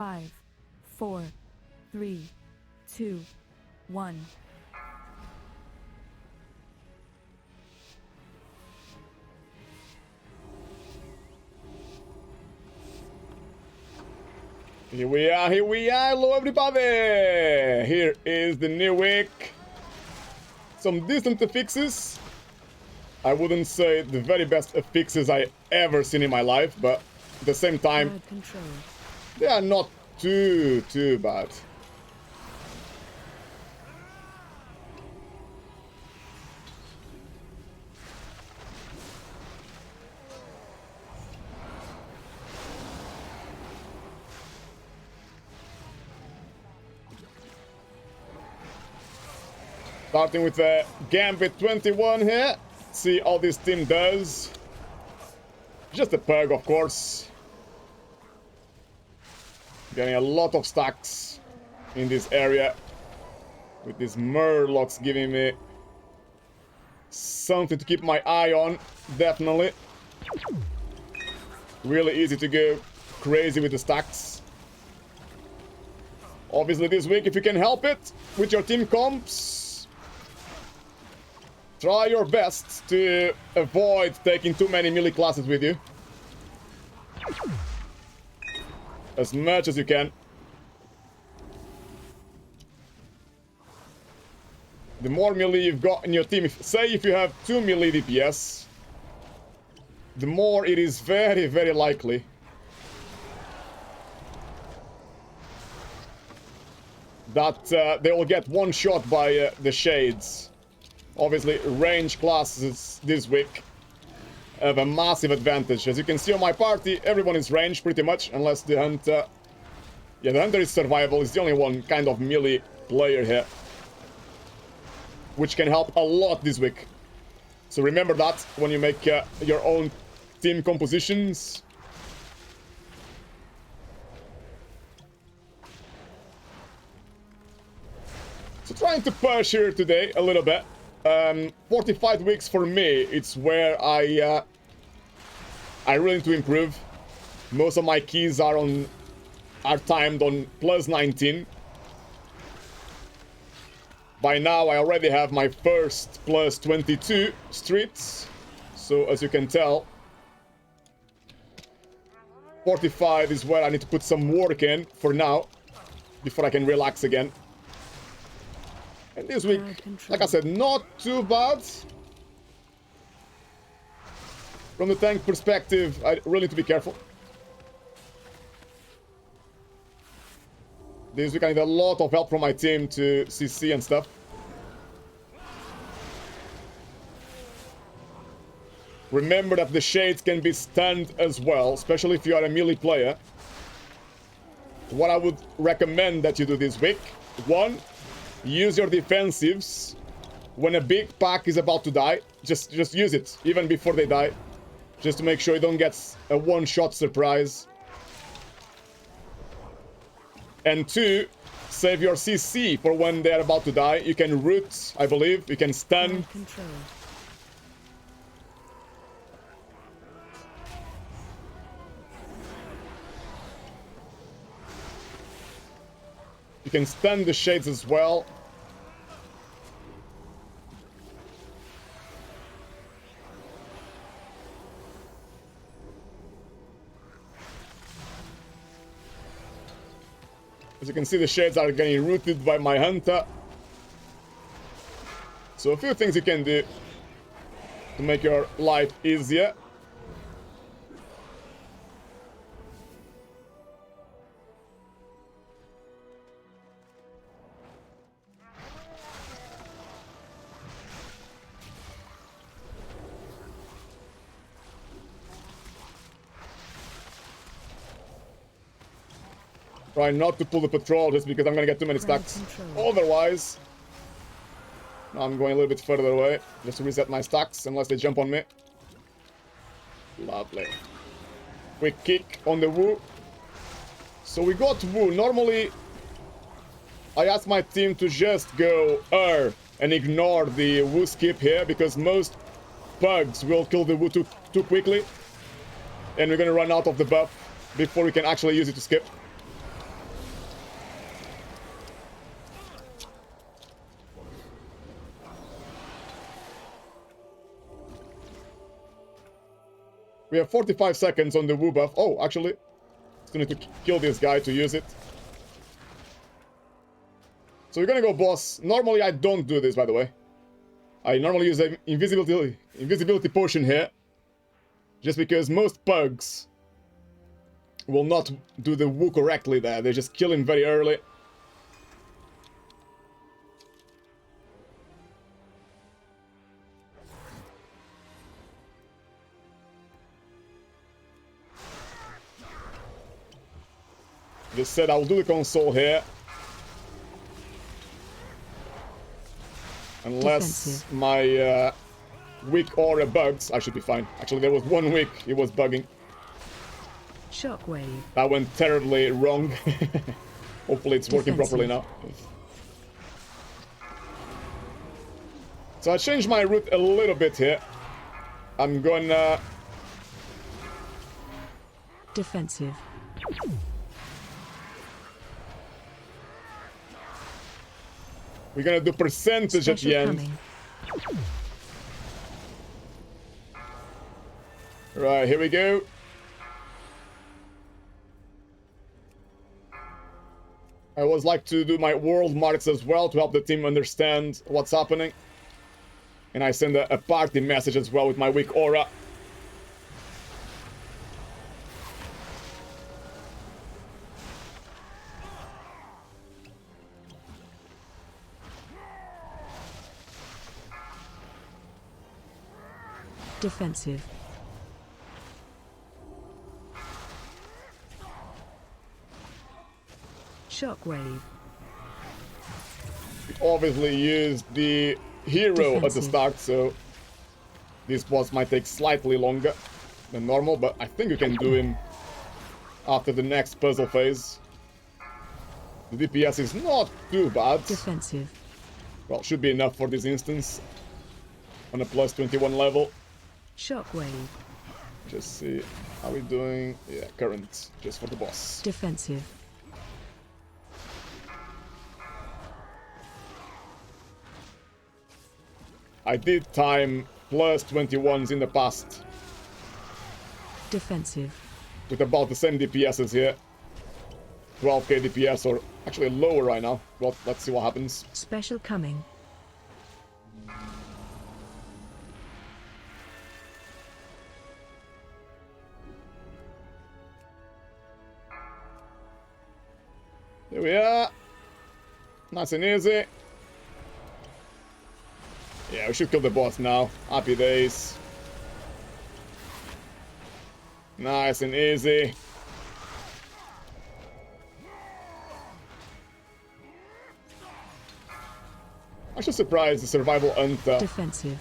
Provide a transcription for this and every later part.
5, 4, 3, 2, 1. Here we are, hello everybody! Here is the new week. Some decent fixes. I wouldn't say the very best fixes I ever seen in my life, but at the same time, they are not too bad. Starting with the Gambit 21 here. See how this team does. Just a perk, of course. Getting a lot of stacks in this area. With these Murlocs giving me something to keep my eye on. Definitely. Really easy to go crazy with the stacks. Obviously this week, if you can help it with your team comps, try your best to avoid taking too many melee classes with you. As much as you can. The more melee you've got in your team, if you have 2 melee DPS, the more it is very likely that they will get one shot by the shades. Obviously, range classes this week have a massive advantage. As you can see on my party, everyone is ranged pretty much, unless the hunter... Yeah, the hunter is survival. It's the only one kind of melee player here, which can help a lot this week. So remember that when you make your own team compositions. So trying to push here today a little bit. 45 weeks for me, it's where I really need to improve. Most of my keys are timed on plus 19. By now I already have my first plus 22 streets, so as you can tell, 45 is where I need to put some work in for now, before I can relax again. And this week, like I said, not too bad. From the tank perspective, I really need to be careful. This week I need a lot of help from my team to CC and stuff. Remember that the shades can be stunned as well, especially if you are a melee player. What I would recommend that you do this week: 1, use your defensives when a big pack is about to die. Just use it, even before they die. Just to make sure you don't get a one-shot surprise. And 2, save your CC for when they're about to die. You can root, I believe. You can stun. You can stun the shades as well. As you can see, the shades are getting rooted by my hunter. So a few things you can do to make your life easier. Try not to pull the patrol just because I'm gonna get too many stacks. Otherwise, I'm going a little bit further away just to reset my stacks unless they jump on me. Lovely. Quick kick on the Wu. So we got Wu. Normally, I ask my team to just go and ignore the Wu skip here because most bugs will kill the Wu too quickly. And we're gonna run out of the buff before we can actually use it to skip. We have 45 seconds on the Wu buff. Oh, actually, still need to kill this guy to use it. So we're gonna go boss. Normally I don't do this, by the way. I normally use an invisibility potion here. Just because most pugs will not do the Wu correctly there. They just kill him very early. Just said I'll do the console here. Unless Defensive. my weak aura bugs, I should be fine. Actually, there was 1 week it was bugging. Shockwave. That went terribly wrong. Hopefully it's working properly now. So I changed my route a little bit here. I'm gonna... Defensive. We're gonna do percentage at the end. Coming. Right, here we go. I always like to do my world marks as well to help the team understand what's happening. And I send a party message as well with my weak aura. Defensive. Shockwave. We obviously used the hero at the Defensive. start, so this boss might take slightly longer than normal, but I think we can do him after the next puzzle phase. The DPS is not too bad. Defensive. Well, should be enough for this instance. On a plus 21 level. Shockwave. Just see how we're doing. Yeah, current, just for the boss. Defensive. I did time plus 21s in the past Defensive. with about the same DPS as here. 12k DPS, or actually lower right now. Well, let's see what happens. Special coming. Here we are. Nice and easy. Yeah, we should kill the boss now. Happy days. Nice and easy. I'm just surprised the Survival Hunter Defensive.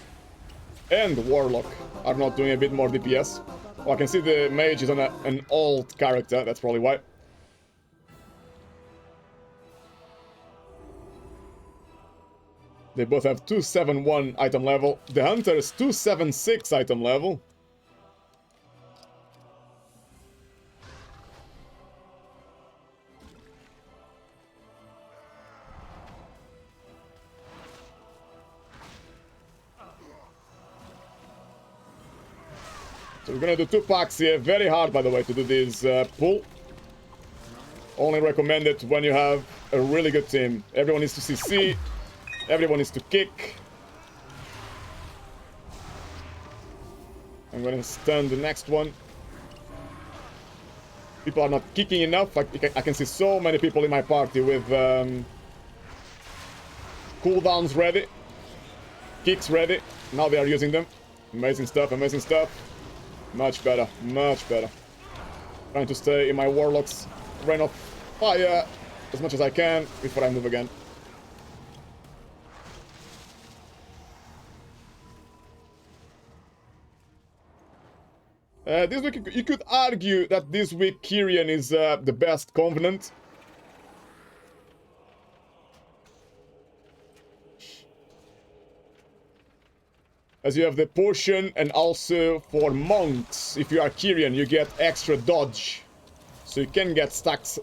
and Warlock are not doing a bit more DPS. Oh, I can see the mage is on an alt character, that's probably why. They both have 271 item level. The Hunter is 276 item level. So we're gonna do 2 packs here. Very hard, by the way, to do this pull. Only recommend it when you have a really good team. Everyone needs to CC. Everyone needs to kick. I'm gonna stun the next one. People are not kicking enough. I can see so many people in my party with cooldowns ready. Kicks ready. Now they are using them. Amazing stuff, amazing stuff. Much better, much better. Trying to stay in my Warlock's rain of fire as much as I can before I move again. This week, you could argue that this week Kyrian is the best Covenant. As you have the potion, and also for monks, if you are Kyrian, you get extra dodge. So you can get stacks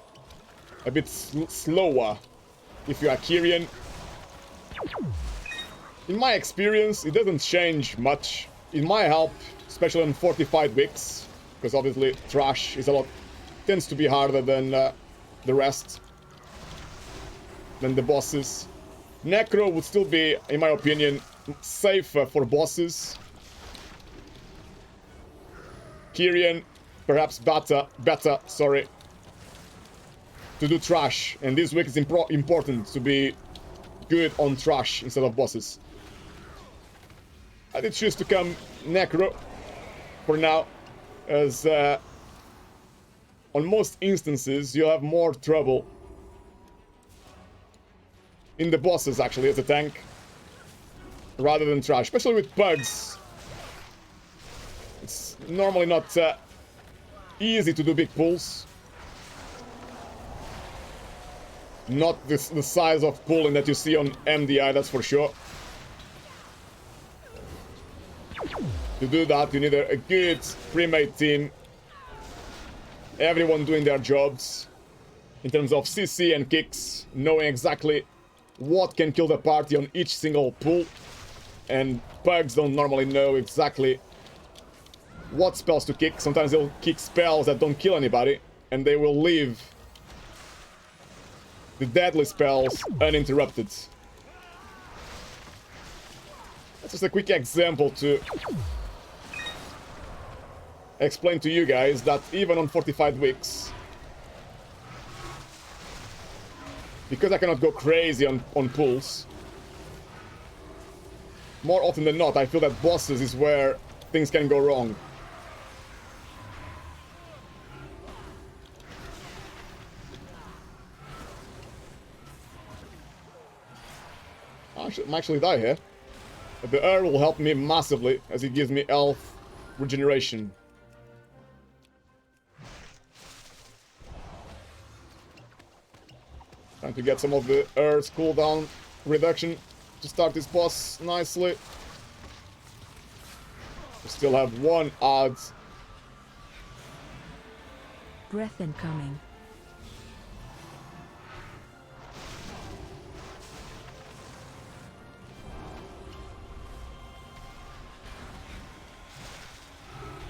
a bit slower if you are Kyrian. In my experience, it doesn't change much. It might help, especially on fortified wicks. because obviously trash is tends to be harder than the rest, than the bosses. Necro would still be, in my opinion, safer for bosses. Kyrian, perhaps better, sorry, to do trash. And this week is important to be good on trash instead of bosses. I did choose to come Necro for now, as on most instances you'll have more trouble in the bosses actually as a tank rather than trash, especially with bugs. It's normally not easy to do big pulls. Not the size of pulling that you see on MDI, that's for sure. To do that, you need a good pre-made team. Everyone doing their jobs in terms of CC and kicks, knowing exactly what can kill the party on each single pull. And bugs don't normally know exactly what spells to kick. Sometimes they'll kick spells that don't kill anybody, and they will leave the deadly spells uninterrupted. That's just a quick example to explain to you guys that even on fortified weeks, because I cannot go crazy on pulls, more often than not, I feel that bosses is where things can go wrong. I might actually die here. But the Earl will help me massively, as it gives me health regeneration. Trying to get some of the Earth's cooldown reduction to start this boss nicely. We still have one odd. Breath incoming.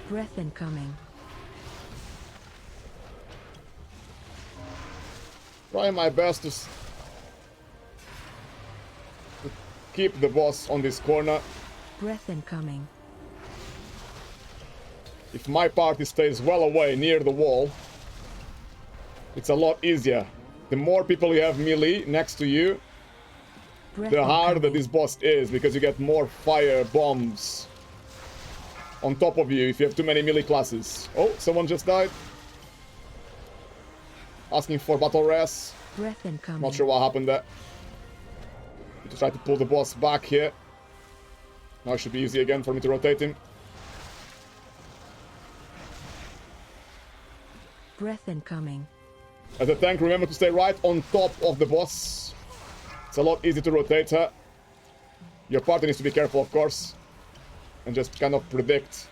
Breath incoming. Trying my best to keep the boss on this corner. Breath incoming. If my party stays well away near the wall, it's a lot easier. The more people you have melee next to you, Breath the harder incoming. this boss is, because you get more fire bombs on top of you if you have too many melee classes. Oh, someone just died. Asking for battle res. Breath incoming. Not sure what happened there. Need to try to pull the boss back here. Now it should be easy again for me to rotate him. Breath incoming. As a tank, remember to stay right on top of the boss. It's a lot easier to rotate her. Your party needs to be careful, of course, and just kind of predict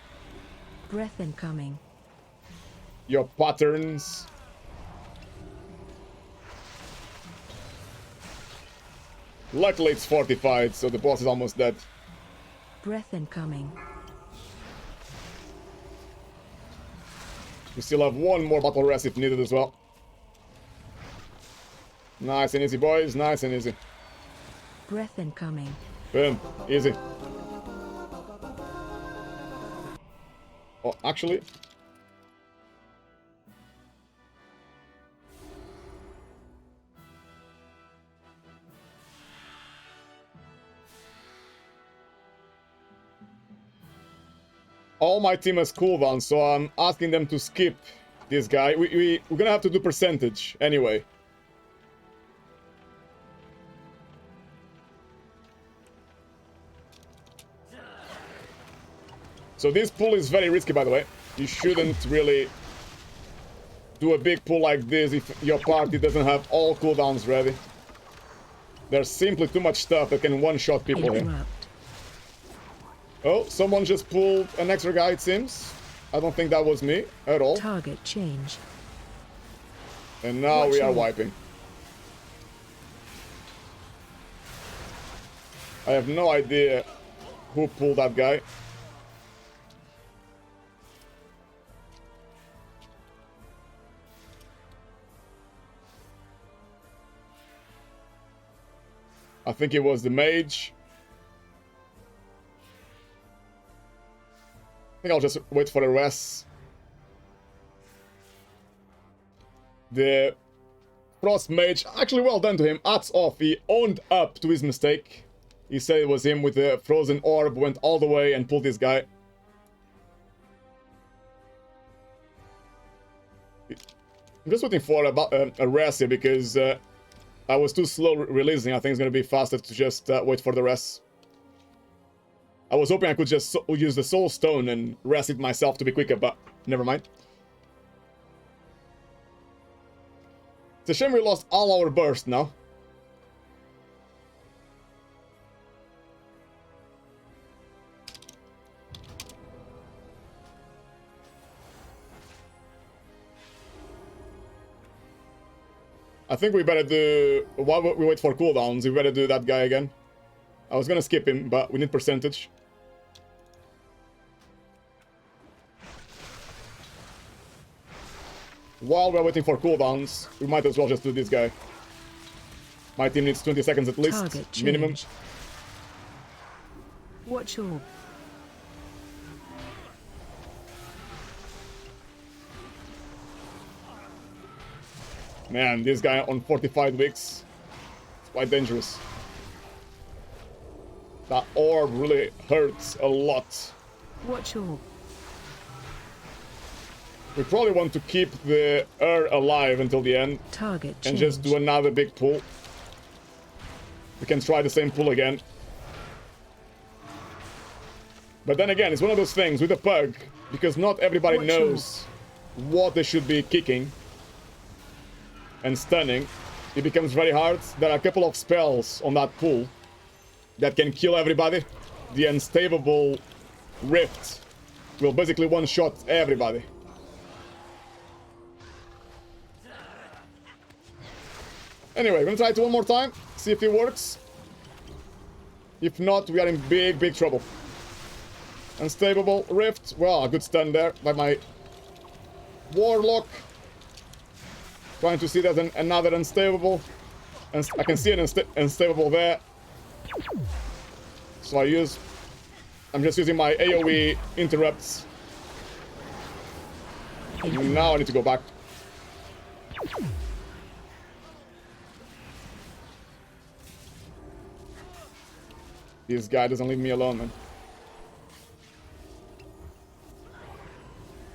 Breath incoming. your patterns. Luckily it's fortified, so the boss is almost dead. Breath incoming. We still have one more battle rest if needed as well. Nice and easy, boys. Nice and easy. Breath incoming. Boom. Easy. Oh, actually... all my team has cooldown, so I'm asking them to skip this guy. We're gonna have to do percentage anyway. So this pull is very risky, by the way. You shouldn't really do a big pull like this if your party doesn't have all cooldowns ready. There's simply too much stuff that can one-shot people here. Interrupt. Oh, someone just pulled an extra guy, it seems. I don't think that was me at all. Target change. And now Watch we are out. wiping. I have no idea who pulled that guy. I think it was the mage. I think I'll just wait for the rest. The Frost Mage, actually well done to him. Hats off, he owned up to his mistake. He said it was him with the frozen orb, went all the way and pulled this guy. I'm just waiting for a rest here because I was too slow releasing. I think it's going to be faster to just wait for the rest. I was hoping I could just use the Soul Stone and rest it myself to be quicker, but never mind. It's a shame we lost all our burst now. I think we better do, while we wait for cooldowns, we better do that guy again. I was gonna skip him, but we need percentage. While we're waiting for cooldowns, we might as well just do this guy. My team needs 20 seconds at least, Target minimum. change. Watch orb. Man, this guy on 45 wicks, it's quite dangerous. That orb really hurts a lot. Watch orb. We probably want to keep the alive until the end. Target change. And just do another big pull. We can try the same pull again. But then again, it's one of those things with a pug, because not everybody Watch knows what they should be kicking and stunning. It becomes very hard. There are a couple of spells on that pull that can kill everybody. The Unstable Rift will basically one-shot everybody. Anyway, we're gonna try it one more time, see if it works. If not, we are in big, big trouble. Unstable Rift. Well, a good stun there by my Warlock. Trying to see that another Unstable. And I can see an Unstable there. So I'm just using my AoE interrupts. Now I need to go back. This guy doesn't leave me alone, man.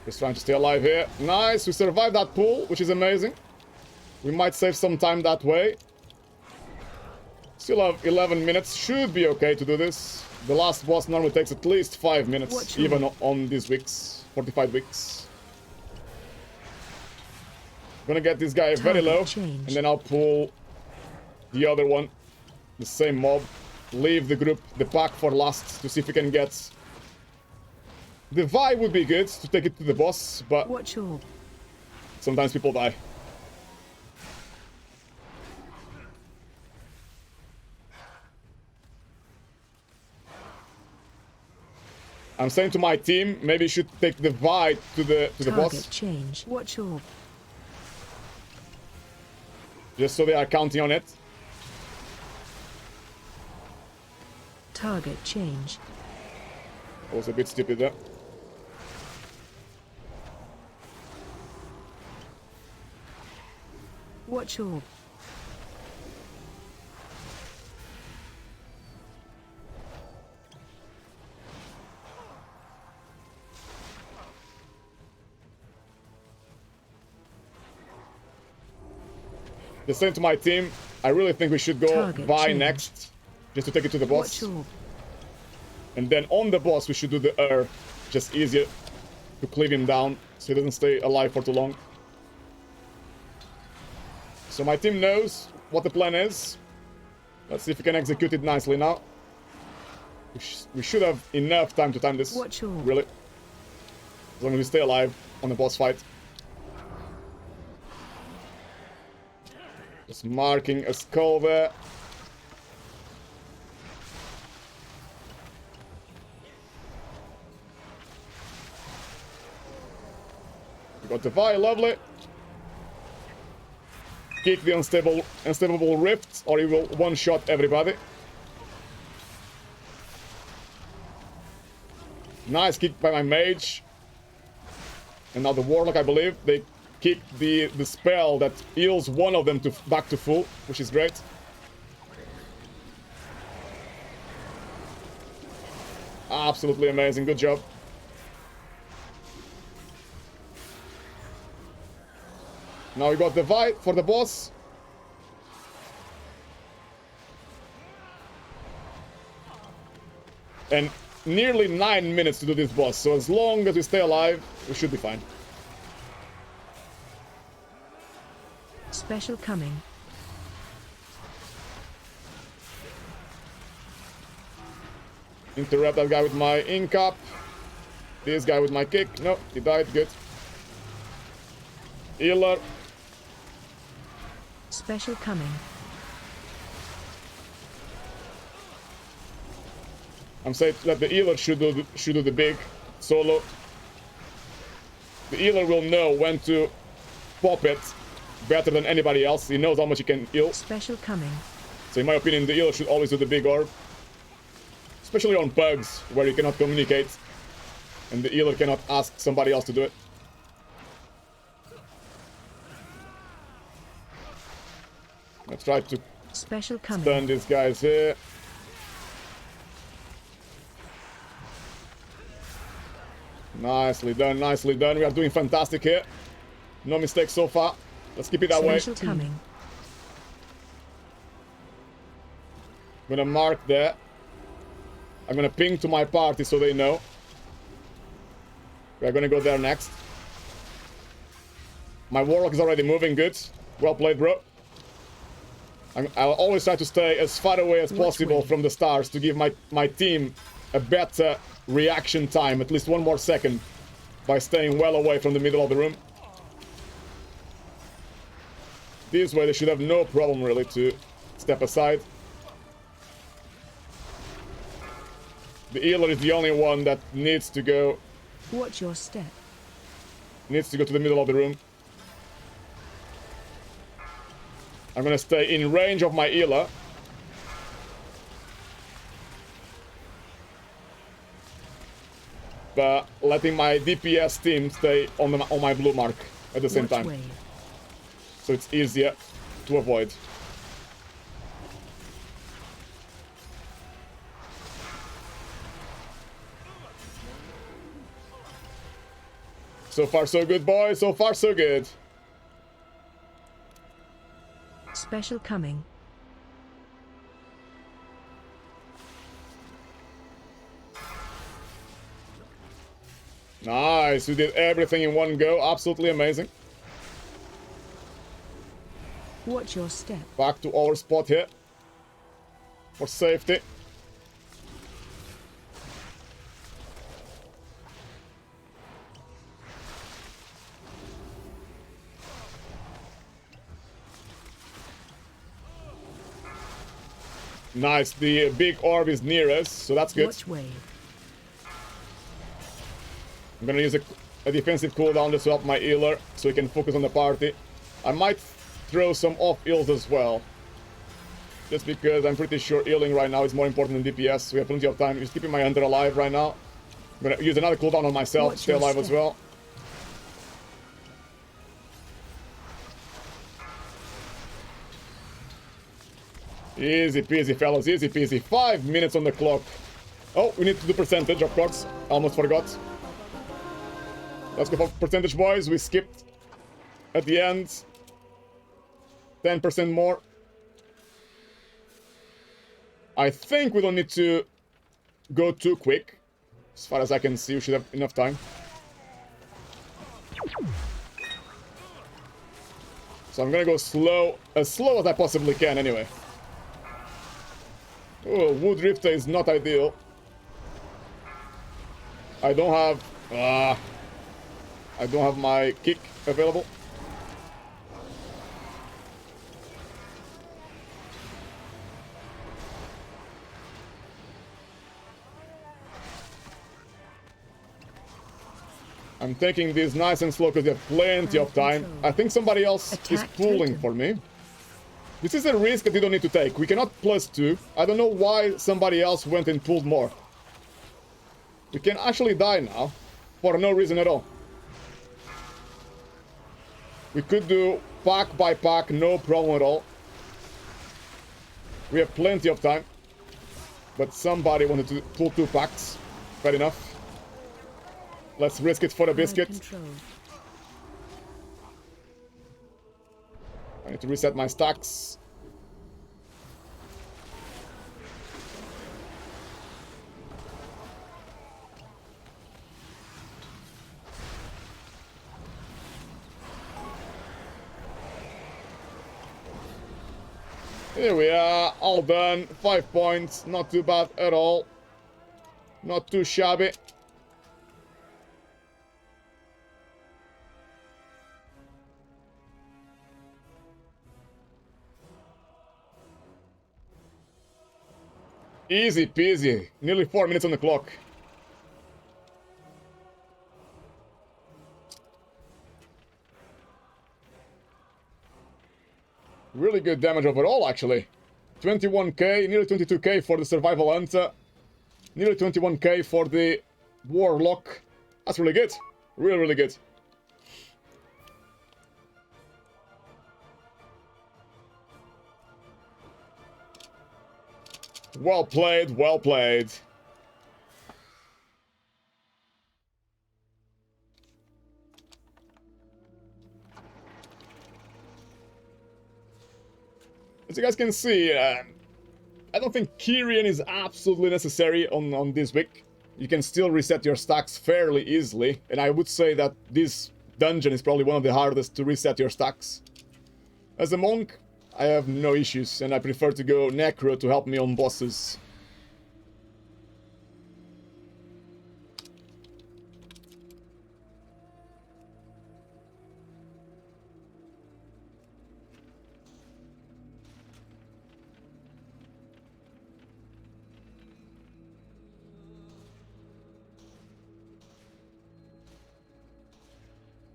Just trying to stay alive here. Nice, we survived that pull, which is amazing. We might save some time that way. Still have 11 minutes. Should be okay to do this. The last boss normally takes at least 5 minutes, even on these weeks. 45 weeks. Gonna get this guy very low, and then I'll pull the other one. The same mob. Leave the group, the pack for last to see if we can get... The Vi would be good to take it to the boss, but Watch orb. sometimes people die. I'm saying to my team, maybe you should take the Vi to the boss. Target change. Watch orb. Just so they are counting on it. Target change. I was a bit stupid there. Watch orb. Just saying to my team, I really think we should go Target Vi change. next. Just to take it to the boss. Watch orb. And then on the boss we should do the just easier to cleave him down so he doesn't stay alive for too long. So my team knows what the plan is. Let's see if we can execute it nicely now. We should have enough time to time this. Watch orb. Really. As long as we stay alive on the boss fight. Just marking a skull there. We got the Vi, lovely. kick the unstable rift, or he will one-shot everybody. Nice kick by my mage. And now the warlock, I believe, they kick the spell that heals one of them back to full, which is great. Absolutely amazing, good job. Now we got the fight for the boss. And nearly 9 minutes to do this boss, so as long as we stay alive, we should be fine. Special coming. Interrupt that guy with my incap. This guy with my kick. No, he died. Good. Healer. Special coming. I'm saying that the healer should do the big solo. The healer will know when to pop it better than anybody else. He knows how much he can heal. Special coming. So in my opinion, the healer should always do the big orb. Especially on bugs, where you cannot communicate. And the healer cannot ask somebody else to do it. Let's try to Special coming. stun these guys here. Nicely done, nicely done. We are doing fantastic here. No mistakes so far. Let's keep it that way. Special coming. I'm gonna mark there. I'm gonna ping to my party so they know. We're gonna go there next. My warlock is already moving good. Well played, bro. I'll always try to stay as far away as possible from the stars to give my team a better reaction time, at least 1 more second, by staying well away from the middle of the room. This way they should have no problem really to step aside. The healer is the only one that needs to go. Watch your step. Needs to go to the middle of the room. I'm gonna stay in range of my healer. But letting my DPS team stay on my blue mark at the same time. Wave. So it's easier to avoid. So far so good, boys. So far so good. Special coming. Nice. We did everything in one go. Absolutely amazing. Watch your step. Back to our spot here. For safety. Nice. The big orb is near us, so that's good. Watch wave. I'm gonna use a defensive cooldown to help my healer so he can focus on the party. I might throw some off heals as well. Just because I'm pretty sure healing right now is more important than DPS. We have plenty of time. Just keeping my hunter alive right now. I'm gonna use another cooldown on myself to stay alive as well. Easy peasy, fellas. Easy peasy. 5 minutes on the clock. Oh, we need to do percentage, of course. Almost forgot. Let's go for percentage, boys. We skipped at the end. 10% more. I think we don't need to go too quick. As far as I can see, we should have enough time. So I'm gonna go slow, as slow as I possibly can anyway. Oh, Wood Rifter is not ideal. I don't have my kick available. I'm taking this nice and slow because they have plenty of time. I think somebody else is pulling for me. This is a risk that you don't need to take. We cannot +2. I don't know why somebody else went and pulled more. We can actually die now. For no reason at all. We could do pack by pack, no problem at all. We have plenty of time. But somebody wanted to pull 2 packs. Fair enough. Let's risk it for a biscuit. I need to reset my stacks. Here we are, all done. 5 points, not too bad at all. Not too shabby. Easy peasy. Nearly 4 minutes on the clock. Really good damage overall, actually. 21k, nearly 22k for the Survival Hunter. Nearly 21k for the Warlock. That's really good. Really, really good. Well played, well played. As you guys can see, I don't think Kyrian is absolutely necessary on this week. You can still reset your stacks fairly easily, and I would say that this dungeon is probably one of the hardest to reset your stacks. As a monk, I have no issues, and I prefer to go Necro to help me on bosses.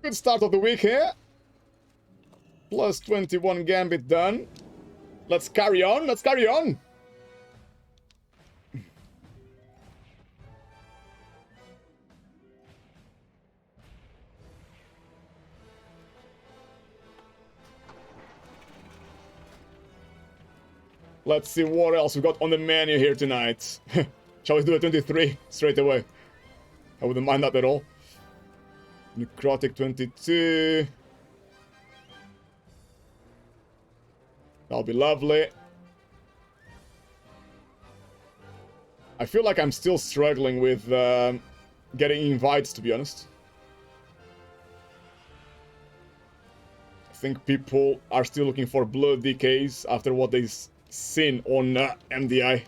Good start of the week here. Plus 21 Gambit done. Let's carry on, let's carry on. Let's see what else we got on the menu here tonight. Shall we do a 23 straight away? I wouldn't mind that at all. Necrotic 22. That'll be lovely. I feel like I'm still struggling with getting invites, to be honest. I think people are still looking for blood DKs after what they've seen on MDI.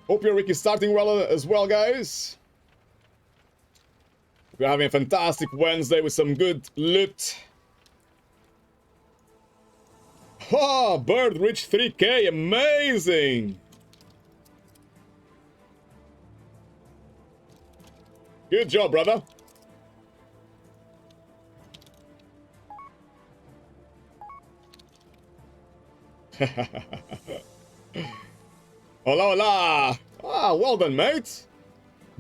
Hope your week is starting well as well, guys. We're having a fantastic Wednesday with some good loot. Oh, Bird reached 3k, amazing! Good job, brother. Hola, hola! Ah, well done, mate!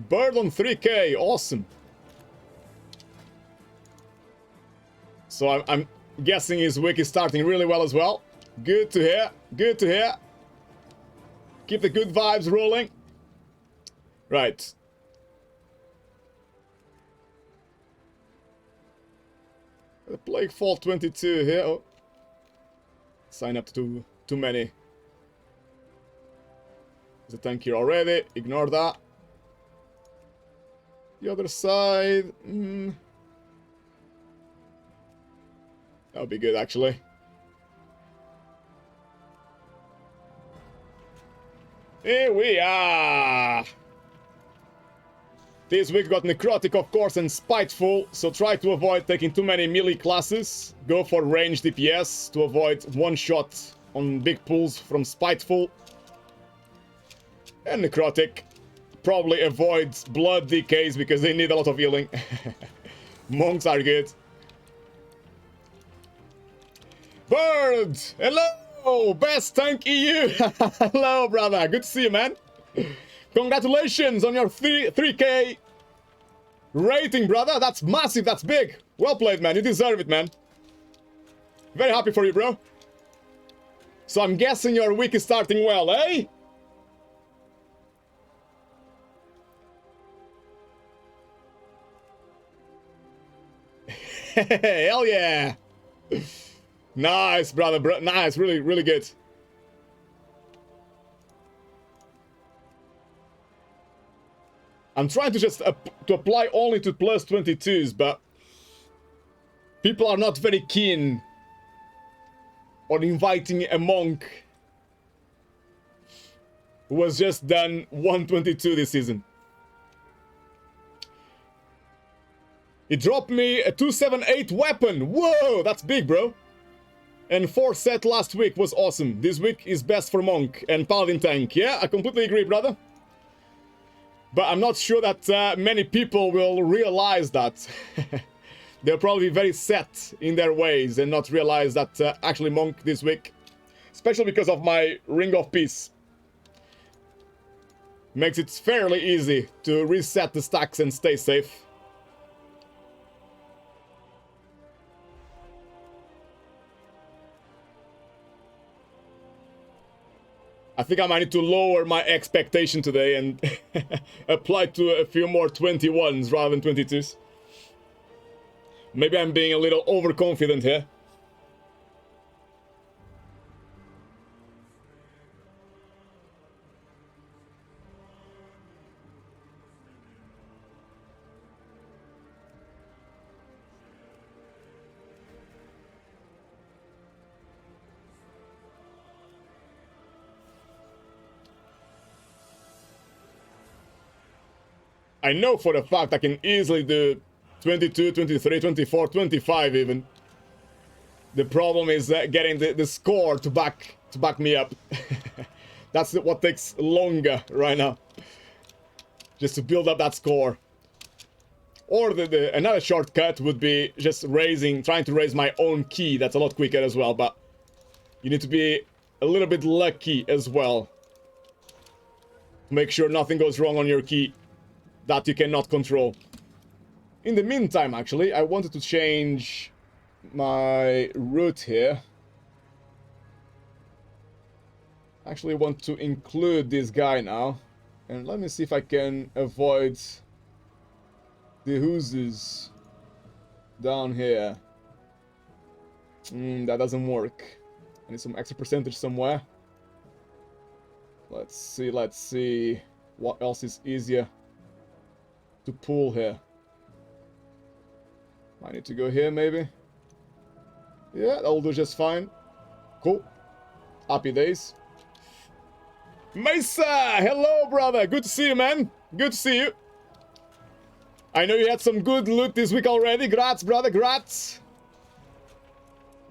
Bird on 3k, awesome. So I'm guessing his week is starting really well as well. Good to hear, good to hear. Keep the good vibes rolling. Right. The Plague Fall 22 here. Oh. Sign up to too many. There's a tank here already. Ignore that. The other side. That would be good, actually. Here we are. This week got Necrotic, of course, and Spiteful, so try to avoid taking too many melee classes. Go for ranged DPS to avoid one shot on big pulls from Spiteful. And Necrotic. Probably avoid blood decays because they need a lot of healing. Monks are good. Bird! Hello! Best Tank EU! Hello, brother. Good to see you, man. Congratulations on your 3K rating, brother. That's massive. That's big. Well played, man. You deserve it, man. Very happy for you, bro. So I'm guessing your week is starting well, eh? Hell yeah! Nice, brother. Nice. Really, really good. I'm trying to just to apply only to plus 22s, but people are not very keen on inviting a monk who has just done 122 this season. He dropped me a 278 weapon. Whoa, that's big, bro. And 4 set last week was awesome. This week is best for monk and paladin tank. Yeah, I completely agree, brother. But I'm not sure that many people will realize that. They'll probably be very set in their ways and not realize that actually monk this week, especially because of my Ring of Peace, makes it fairly easy to reset the stacks and stay safe. I think I might need to lower my expectation today and apply to a few more 21s rather than 22s. Maybe I'm being a little overconfident here. I know for a fact I can easily do 22, 23, 24, 25 even. The problem is getting the score to back me up. That's what takes longer right now. Just to build up that score. Or another shortcut would be just trying to raise my own key. That's a lot quicker as well, but you need to be a little bit lucky as well. Make sure nothing goes wrong on your key that you cannot control. In the meantime, actually, I wanted to change my route here. Actually, I want to include this guy now. And let me see if I can avoid the Hoozes down here. That doesn't work. I need some extra percentage somewhere. Let's see what else is easier to pull here. I need to go here, maybe. Yeah, that'll do just fine. Cool. Happy days. Mesa! Hello, brother! Good to see you, man. Good to see you. I know you had some good loot this week already. Grats, brother, grats.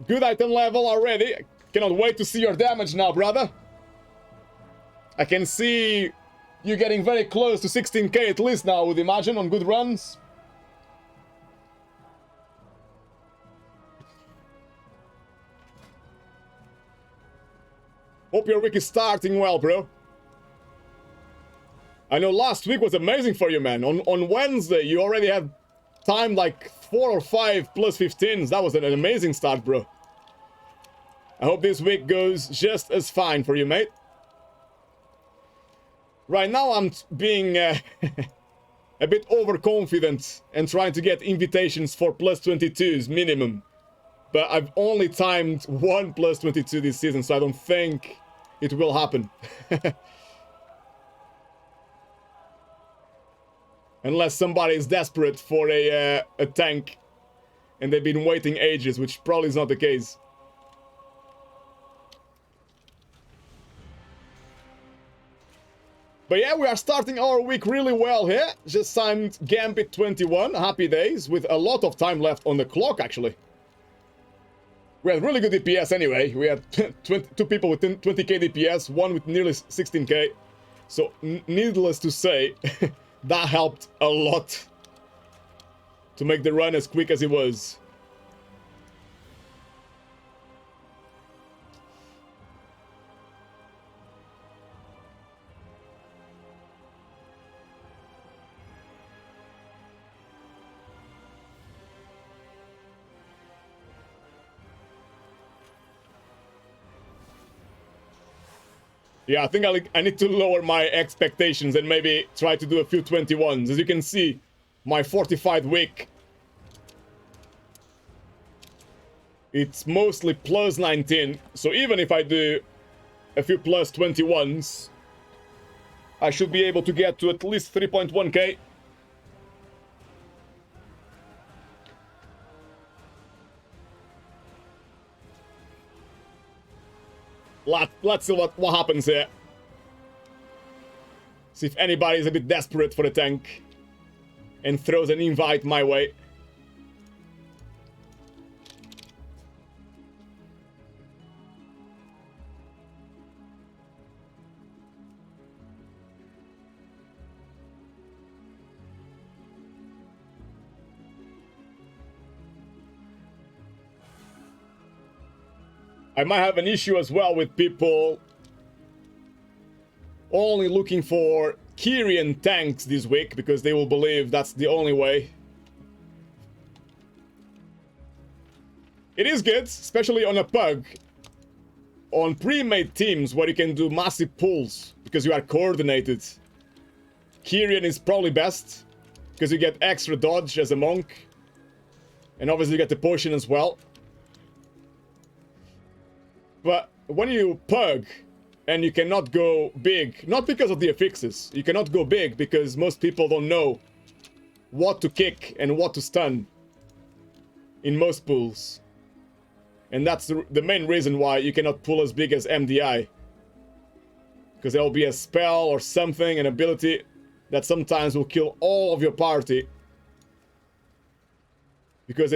Good item level already. I cannot wait to see your damage now, brother. I can see you getting very close to 16k at least now, I would imagine, on good runs. Hope your week is starting well, bro. I know last week was amazing for you, man. On Wednesday, you already had timed like 4 or 5 plus 15s. That was an amazing start, bro. I hope this week goes just as fine for you, mate. Right now, I'm being a bit overconfident and trying to get invitations for plus 22s minimum. But I've only timed 1 plus 22 this season, so I don't think it will happen. Unless somebody is desperate for a tank and they've been waiting ages, which probably is not the case. But yeah, we are starting our week really well here. Just signed Gambit 21, happy days, with a lot of time left on the clock, actually. We had really good DPS anyway. We had 2 people with 20k DPS, one with nearly 16k. So, needless to say, that helped a lot to make the run as quick as it was. Yeah, I think I need to lower my expectations and maybe try to do a few 21s. As you can see, my fortified week, it's mostly plus 19. So even if I do a few plus 21s, I should be able to get to at least 3.1k. Let's see what happens here. See if anybody's a bit desperate for a tank and throws an invite my way. I might have an issue as well with people only looking for Kyrian tanks this week because they will believe that's the only way. It is good, especially on a pug, on pre-made teams where you can do massive pulls because you are coordinated. Kyrian is probably best because you get extra dodge as a monk, and obviously you get the potion as well. But when you pug and you cannot go big, not because of the affixes, you cannot go big because most people don't know what to kick and what to stun in most pools. And that's the main reason why you cannot pull as big as MDI. Because there will be a spell or something, an ability that sometimes will kill all of your party. Because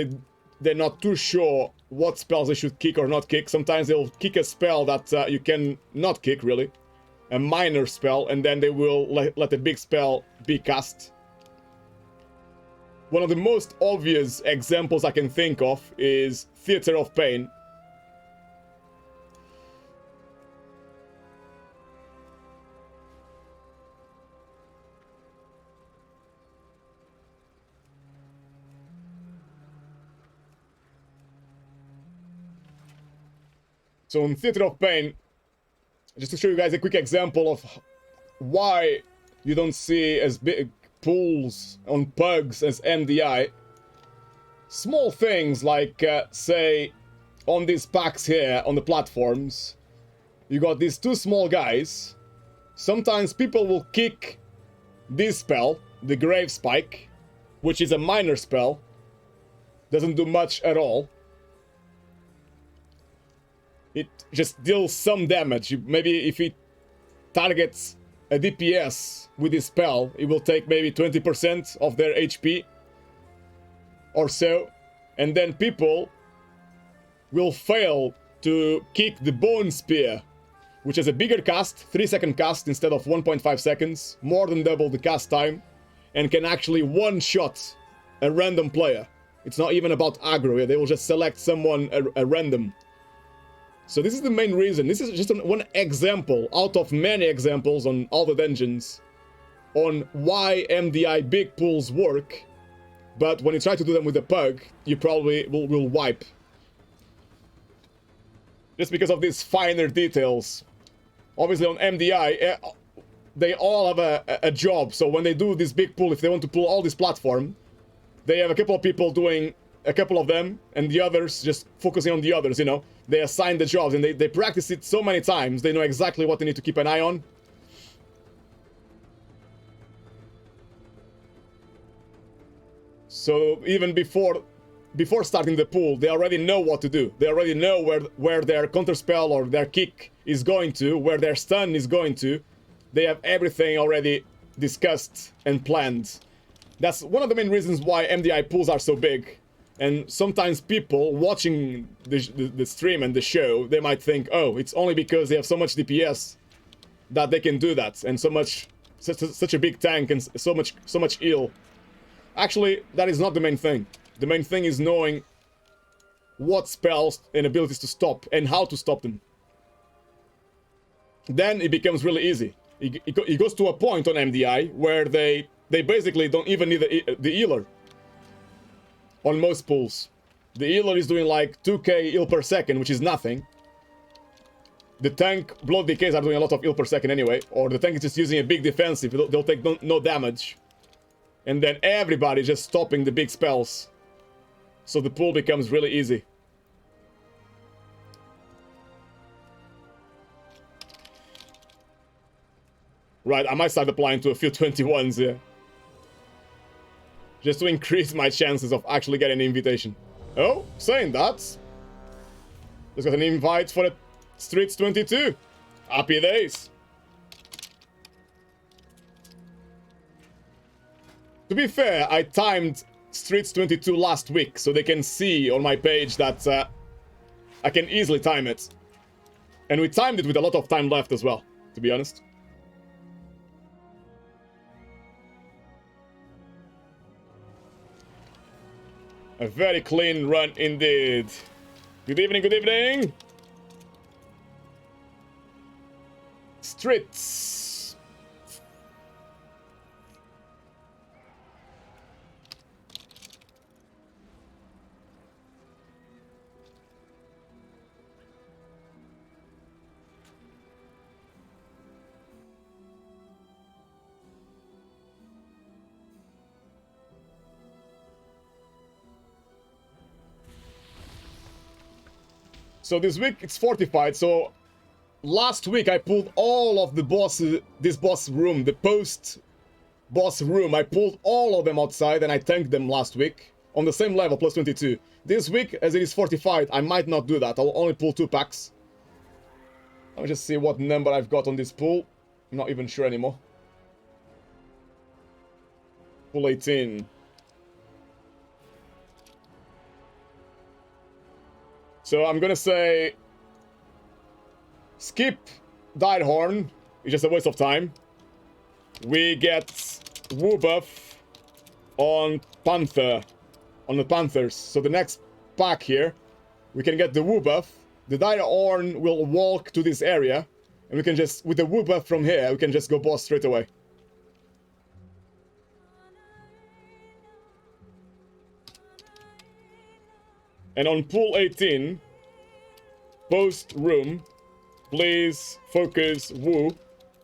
they're not too sure what spells they should kick or not kick. Sometimes they'll kick a spell that you can not kick, really. A minor spell, and then they will let a big spell be cast. One of the most obvious examples I can think of is Theater of Pain. So in Theater of Pain, just to show you guys a quick example of why you don't see as big pulls on pugs as MDI. Small things like, say, on these packs here, on the platforms, you got these 2 small guys. Sometimes people will kick this spell, the Grave Spike, which is a minor spell. Doesn't do much at all. It just deals some damage. Maybe if it targets a DPS with this spell, it will take maybe 20% of their HP or so. And then people will fail to kick the Bone Spear, which has a bigger cast, 3-second cast instead of 1.5 seconds, more than double the cast time, and can actually one-shot a random player. It's not even about aggro, they will just select someone, a random. So this is the main reason. This is just one example out of many examples on all the dungeons on why MDI big pulls work, but when you try to do them with a pug, you probably will wipe. Just because of these finer details. Obviously on MDI, they all have a job, so when they do this big pull, if they want to pull all this platform, they have a couple of people doing a couple of them, and the others just focusing on the others, you know. They assign the jobs, and they practice it so many times, they know exactly what they need to keep an eye on. So even before starting the pool, they already know what to do. They already know where their counterspell or their kick is going to, where their stun is going to. They have everything already discussed and planned. That's one of the main reasons why MDI pools are so big. And sometimes people watching the stream and the show, they might think, oh, it's only because they have so much DPS that they can do that, and such a big tank and so much heal. Actually, that is not the main thing. The main thing is knowing what spells and abilities to stop and how to stop them. Then it becomes really easy. It goes to a point on MDI where they basically don't even need the healer. On most pools, the healer is doing like 2k heal per second, which is nothing. The tank blood decays are doing a lot of heal per second anyway, or the tank is just using a big defensive, they'll take no damage. And then everybody just stopping the big spells. So the pool becomes really easy. Right, I might start applying to a few 21s here. Just to increase my chances of actually getting an invitation. Oh, saying that, just got an invite for the Streets 22. Happy days. To be fair, I timed Streets 22 last week, so they can see on my page that I can easily time it. And we timed it with a lot of time left as well, to be honest. A very clean run indeed. Good evening, good evening. Streets. So this week it's fortified, so last week I pulled all of the bosses, this boss room, the post boss room, I pulled all of them outside and I tanked them last week on the same level, plus 22. This week, as it is fortified, I might not do that, I'll only pull 2 packs. Let me just see what number I've got on this pool. I'm not even sure anymore. Pool 18. So I'm gonna say skip Dire Horn. It's just a waste of time. We get Woo buff on Panther, on the Panthers. So the next pack here, we can get the Woo buff. The Dire Horn will walk to this area, and we can just, with the Woo buff from here, we can just go boss straight away. And on pool 18, post room, please focus Woo,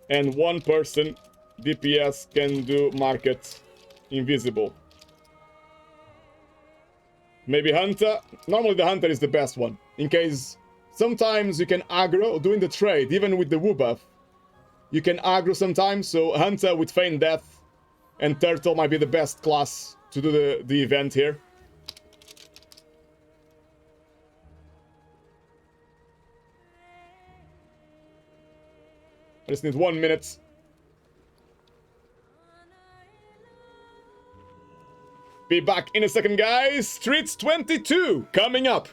and 1 person DPS can do market invisible. Maybe Hunter. Normally the Hunter is the best one, in case sometimes you can aggro doing the trade, even with the Woo buff. You can aggro sometimes, so Hunter with Feign Death and Turtle might be the best class to do the event here. I just need 1 minute. Be back in a second, guys. Streets 22 coming up.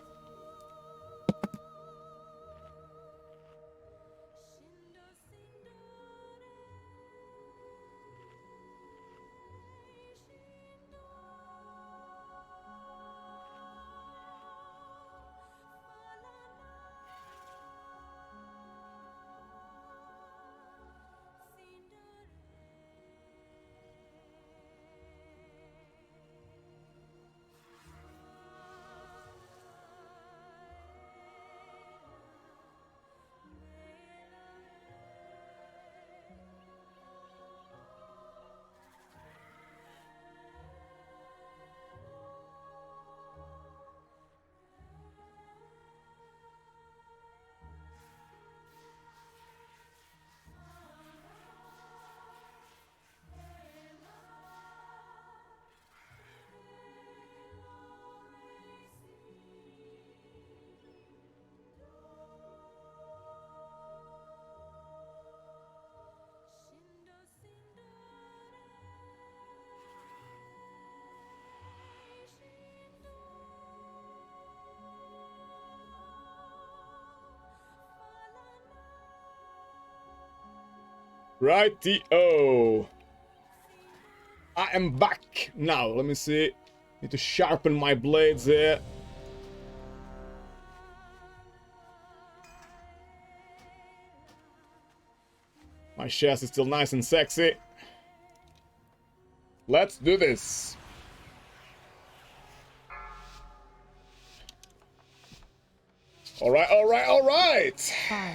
Righty-o. I am back. Now, let me see. Need to sharpen my blades here. My chest is still nice and sexy. Let's do this. Alright, alright, alright! 5,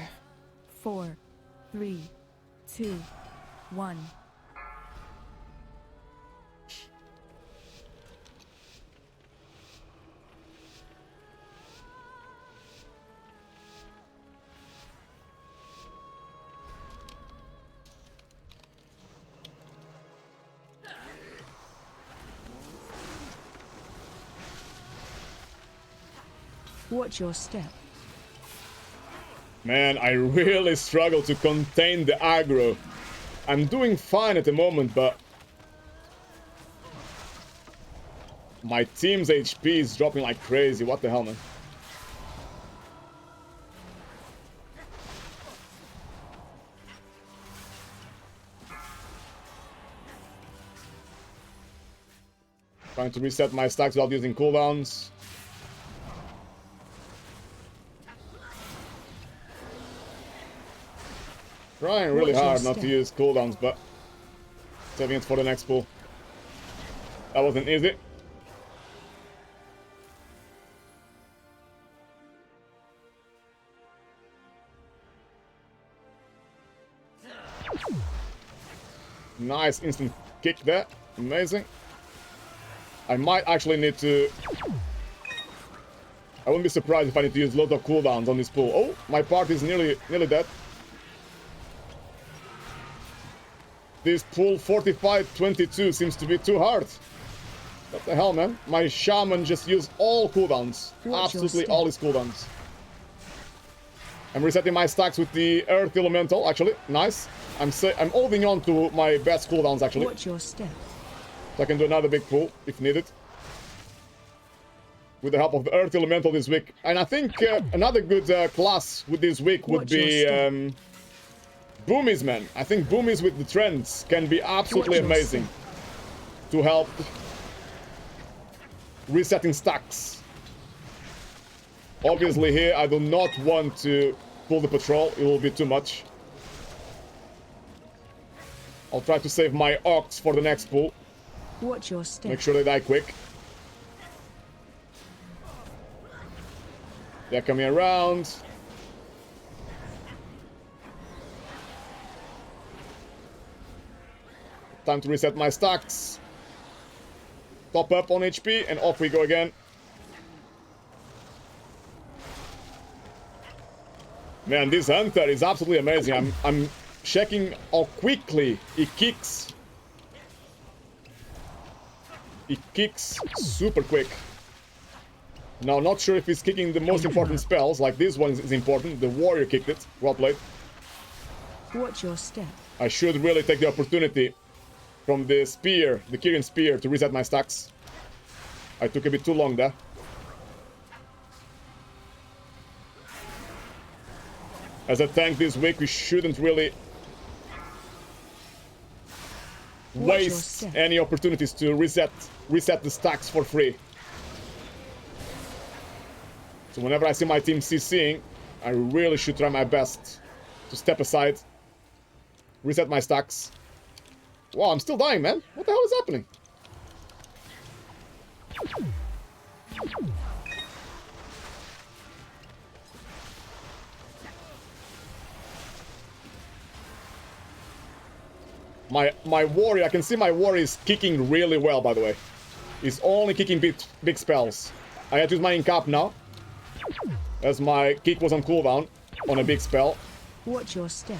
4, 3, 2, 1. Watch your step. Man, I really struggle to contain the aggro. I'm doing fine at the moment, but my team's HP is dropping like crazy. What the hell, man? Trying to reset my stacks without using cooldowns. Trying really hard not to use cooldowns, but saving it for the next pull. That wasn't easy. Nice instant kick there. Amazing. I might actually need to... I wouldn't be surprised if I need to use lots of cooldowns on this pull. Oh, my party is nearly dead. This pull 45-22 seems to be too hard. What the hell, man? My shaman just used all cooldowns. Absolutely all his cooldowns. I'm resetting my stacks with the Earth Elemental, actually. Nice. I'm holding on to my best cooldowns, actually. Watch your step. So I can do another big pull, if needed. With the help of the Earth Elemental this week. And I think another good class with this week would be... Boomies, man. I think Boomies with the trends can be absolutely amazing to help resetting stacks. Obviously here I do not want to pull the patrol, it will be too much. I'll try to save my Ox for the next pull. Watch your step. Make sure they die quick. They're coming around. Time to reset my stacks. Top up on HP and off we go again. Man, this Hunter is absolutely amazing. I'm checking how quickly he kicks. He kicks super quick. Now, not sure if he's kicking the most important spells, like this one is important. The warrior kicked it. Well played. Watch your step. I should really take the opportunity from the spear, the Kyrian spear, to reset my stacks. I took a bit too long there. As a tank this week, we shouldn't really waste any opportunities to reset the stacks for free. So whenever I see my team CCing, I really should try my best to step aside, reset my stacks. Wow, I'm still dying, man. What the hell is happening? My warrior, I can see my warrior is kicking really well, by the way. He's only kicking big spells. I had to use my incap now, as my kick was on cooldown on a big spell. Watch your step.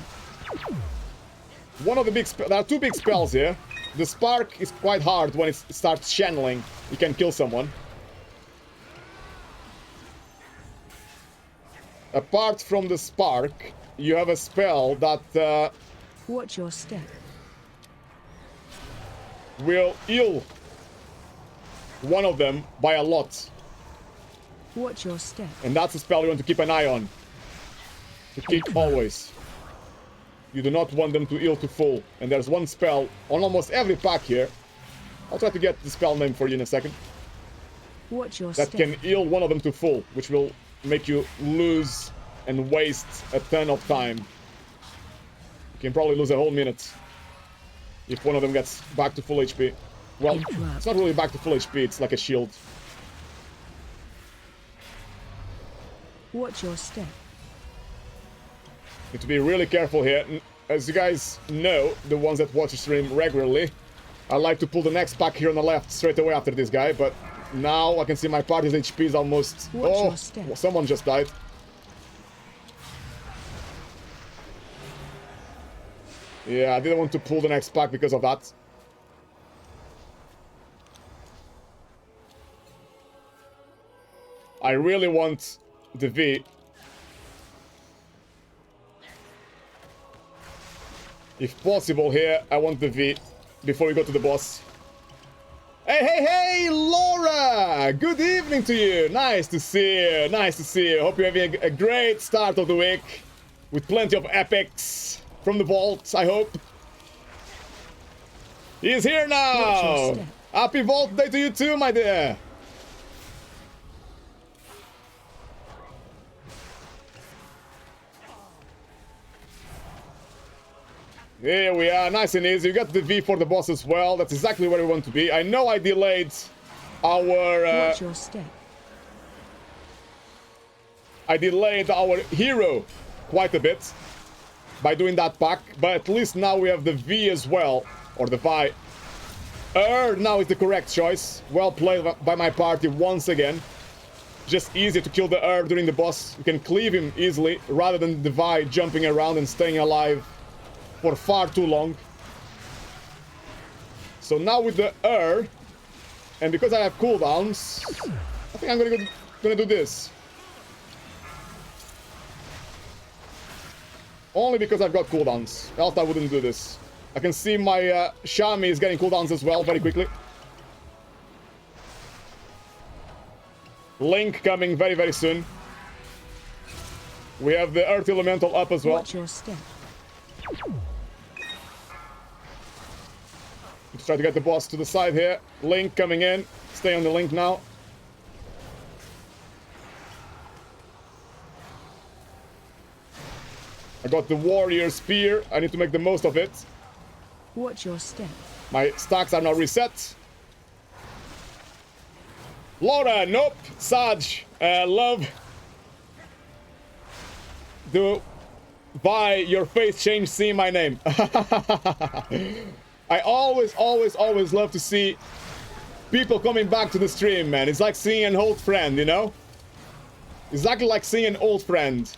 One of the big there are two big spells here. The spark is quite hard when it starts channeling. You can kill someone. Apart from the spark, you have a spell that Watch your step. will heal one of them by a lot. Watch your step. And that's a spell you want to keep an eye on. To keep always. You do not want them to heal to full. And there's one spell on almost every pack here. I'll try to get the spell name for you in a second. Watch your That step. can heal one of them to full, which will make you lose and waste a ton of time. You can probably lose a whole minute if one of them gets back to full HP. Well, it's not really back to full HP, it's like a shield. Watch your step. Need to be really careful here. As you guys know, the ones that watch the stream regularly, I like to pull the next pack here on the left straight away after this guy, but now I can see my party's HP is almost... Watch oh, your step. someone just died. Yeah, I didn't want to pull the next pack because of that. I really want the V. If possible here, I want the V before we go to the boss. Hey, hey, hey, Laura! Good evening to you. Nice to see you. Nice to see you. Hope you're having a great start of the week with plenty of epics from the vault, I hope. He's here Watch now. your step. Happy vault day to you too, my dear. Here we are, nice and easy. You got the V for the boss as well. That's exactly where we want to be. I know I delayed our... Watch your step. I delayed our hero quite a bit by doing that pack, but at least now we have the V as well, or the Vi. Now is the correct choice. Well played by my party once again. Just easier to kill the during the boss. You can cleave him easily, rather than the Vi jumping around and staying alive for far too long. So now with the and because I have cooldowns, I think I'm gonna do this. Only because I've got cooldowns. Else I wouldn't do this. I can see my Shami is getting cooldowns as well very quickly. Link coming very, very soon. We have the Earth Elemental up as well. Watch your step. Let's try to get the boss to the side here. Link coming in. Stay on the Link now. I got the Warrior Spear. I need to make the most of it. Watch your step. My stacks are now reset. Laura, nope. Saj, love. Do by your face change, see my name. I always love to see people coming back to the stream, man. It's like seeing an old friend, you know? Exactly like seeing an old friend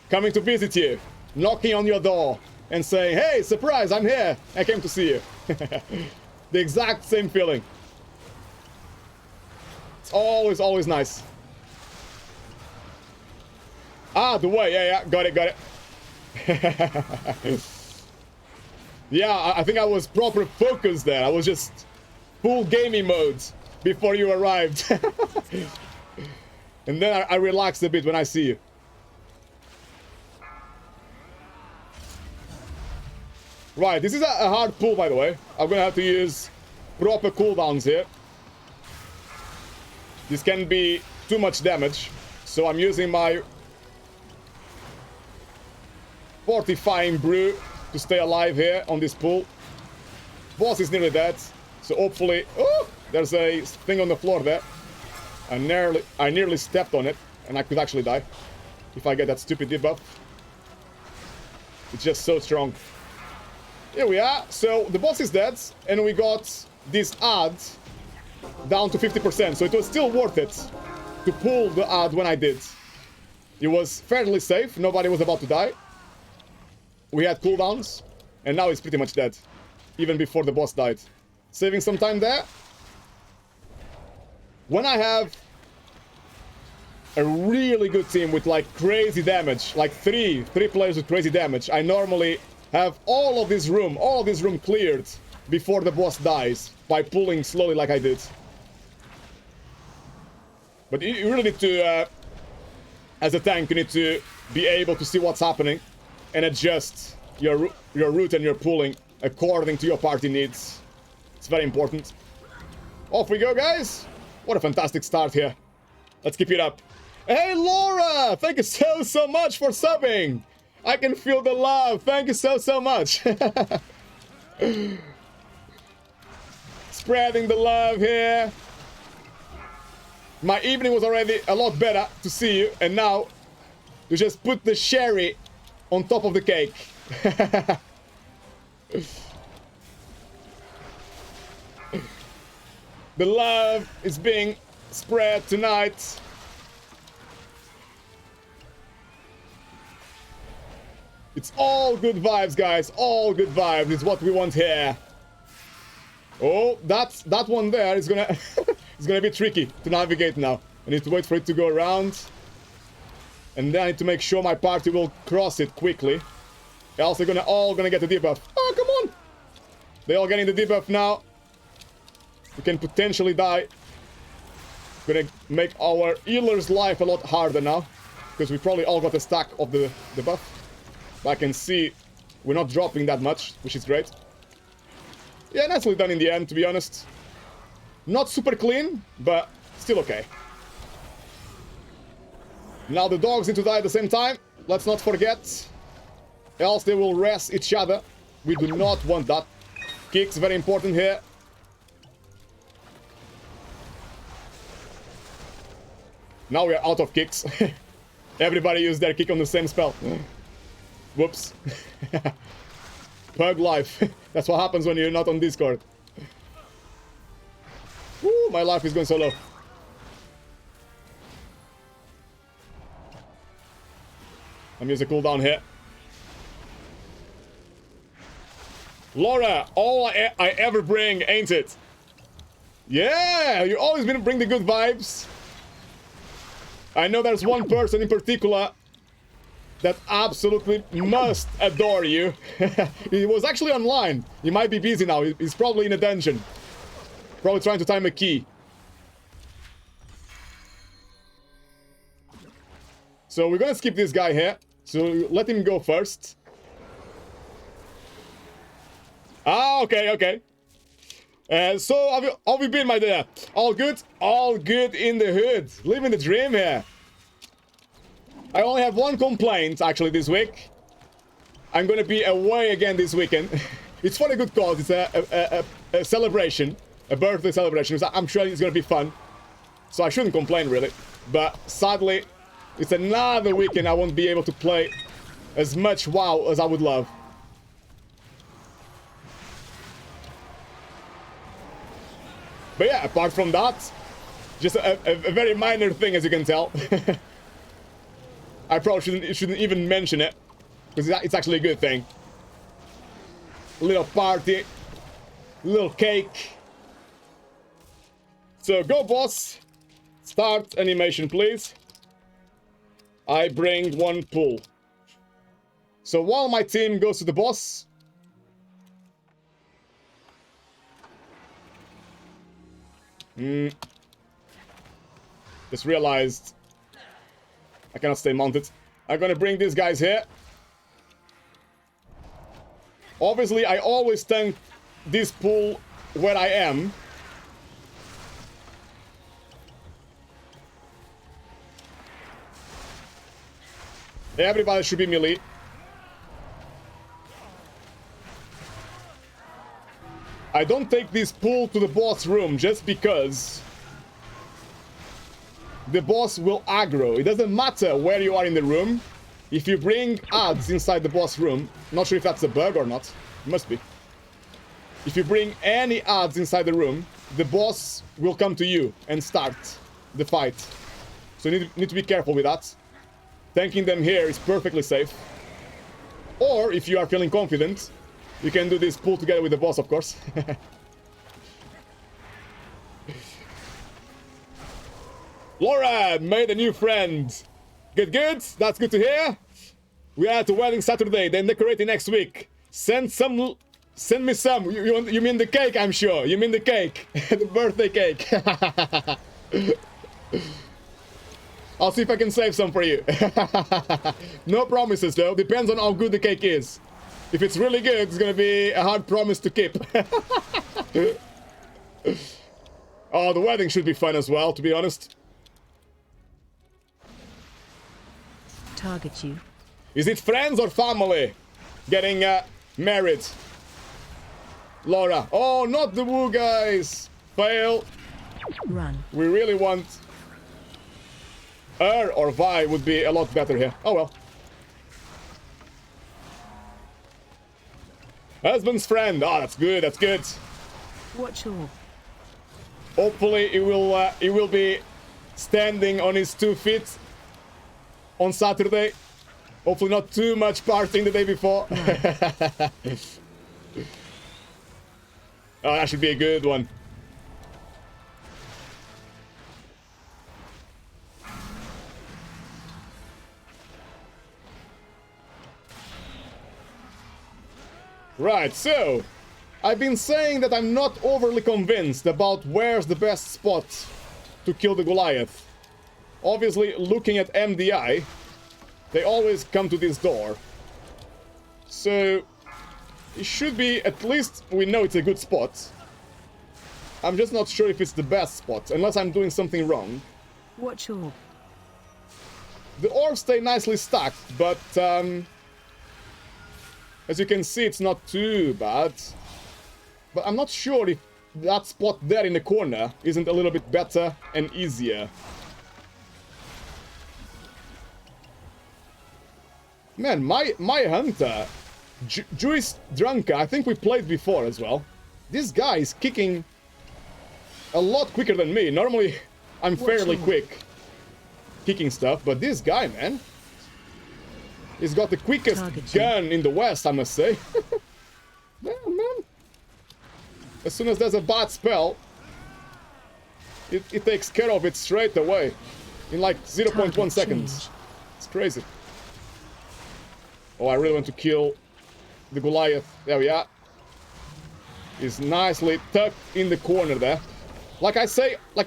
coming to visit you, knocking on your door and saying, hey, surprise, I'm here. I came to see you. The exact same feeling. It's always nice. Ah, the way. Yeah, got it. Yeah, I think I was proper focused there. I was just full gaming mode before you arrived. And then I relaxed a bit when I see you. Right, this is a hard pull, by the way. I'm gonna have to use proper cooldowns here. This can be too much damage, so I'm using my fortifying brew to stay alive here on this pull. Boss is nearly dead, so hopefully... Oh, there's a thing on the floor there. I nearly stepped on it, and I could actually die if I get that stupid debuff. It's just so strong. Here we are. So the boss is dead, and we got this ad down to 50%. So it was still worth it to pull the ad when I did. It was fairly safe. Nobody was about to die. We had cooldowns, and now it's pretty much dead, even before the boss died. Saving some time there. When I have a really good team with like crazy damage, like three players with crazy damage, I normally have all of this room cleared before the boss dies by pulling slowly like I did. But you really need to, as a tank, you need to be able to see what's happening and adjust your route and your pulling according to your party needs. It's very important. Off we go, guys. What a fantastic start here. Let's keep it up. Hey, Laura! Thank you so much for subbing. I can feel the love. Thank you so much. Spreading the love here. My evening was already a lot better to see you, and now you just put the sherry on top of the cake. The love is being spread tonight. It's all good vibes, guys. All good vibes is what we want here. Oh, that one there is gonna it's gonna be tricky to navigate now. I need to wait for it to go around, and then I need to make sure my party will cross it quickly. Else they're all gonna get the debuff. Oh, come on! They're all getting the debuff now. We can potentially die. Gonna make our healer's life a lot harder now, because we probably all got a stack of the buff. But I can see we're not dropping that much, which is great. Yeah, nicely done in the end, to be honest. Not super clean, but still okay. Now the dogs need to die at the same time. Let's not forget. Else they will rest each other. We do not want that. Kicks, very important here. Now we are out of kicks. Everybody used their kick on the same spell. Whoops. Pug life. That's what happens when you're not on Discord. Woo, my life is going so low. I'm using a cooldown here. Laura, all I ever bring, ain't it? Yeah, you always bring the good vibes. I know there's one person in particular that absolutely must adore you. He was actually online. He might be busy now. He's probably in a dungeon. Probably trying to time a key. So we're gonna skip this guy here. So let him go first. Ah, okay. So how have you been, my dear? All good? All good in the hood. Living the dream here. I only have one complaint, actually, this week. I'm gonna be away again this weekend. It's for a good cause. It's a celebration. A birthday celebration. I'm sure it's gonna be fun. So I shouldn't complain, really. But sadly, it's another weekend I won't be able to play as much WoW as I would love. But yeah, apart from that, just a very minor thing, as you can tell. I probably shouldn't even mention it, because it's actually a good thing. A little party, a little cake. So go, boss. Start animation, please. I bring one pull. So while my team goes to the boss, just realized I cannot stay mounted. I'm gonna bring these guys here. Obviously, I always tank this pool where I am. Everybody should be melee. I don't take this pool to the boss room just because the boss will aggro. It doesn't matter where you are in the room. If you bring adds inside the boss room, not sure if that's a bug or not. It must be. If you bring any adds inside the room, the boss will come to you and start the fight. So you need to be careful with that. Tanking them here is perfectly safe. Or, if you are feeling confident, you can do this pull together with the boss, of course. Laura made a new friend. Good. That's good to hear. We are at the wedding Saturday, then decorating next week. Send me some. You mean the cake, I'm sure. You mean the cake. The birthday cake. I'll see if I can save some for you. No promises, though. Depends on how good the cake is. If it's really good, it's gonna be a hard promise to keep. Oh, the wedding should be fun as well, to be honest. Target you. Is it friends or family getting married? Laura. Oh, not the woo, guys. Fail. Run. We really want... her or Vi would be a lot better here. Oh well. Husband's friend. Oh, that's good. That's good. Watch your... Hopefully, he will be standing on his 2 feet on Saturday. Hopefully, not too much partying the day before. Oh, that should be a good one. Right, so I've been saying that I'm not overly convinced about where's the best spot to kill the Goliath. Obviously, looking at MDI, they always come to this door. So, it should be, at least we know it's a good spot. I'm just not sure if it's the best spot, unless I'm doing something wrong. Watch your... The orbs stay nicely stacked, but as you can see, it's not too bad. But I'm not sure if that spot there in the corner isn't a little bit better and easier. Man, my hunter, Juice Drunka, I think we played before as well. This guy is kicking a lot quicker than me. Normally, I'm fairly quick kicking stuff, but this guy, man, he's got the quickest gun in the West, I must say. Man. As soon as there's a bad spell, it takes care of it straight away. In like 0.1 seconds. It's crazy. Oh, I really want to kill the Goliath. There we are. He's nicely tucked in the corner there. Like I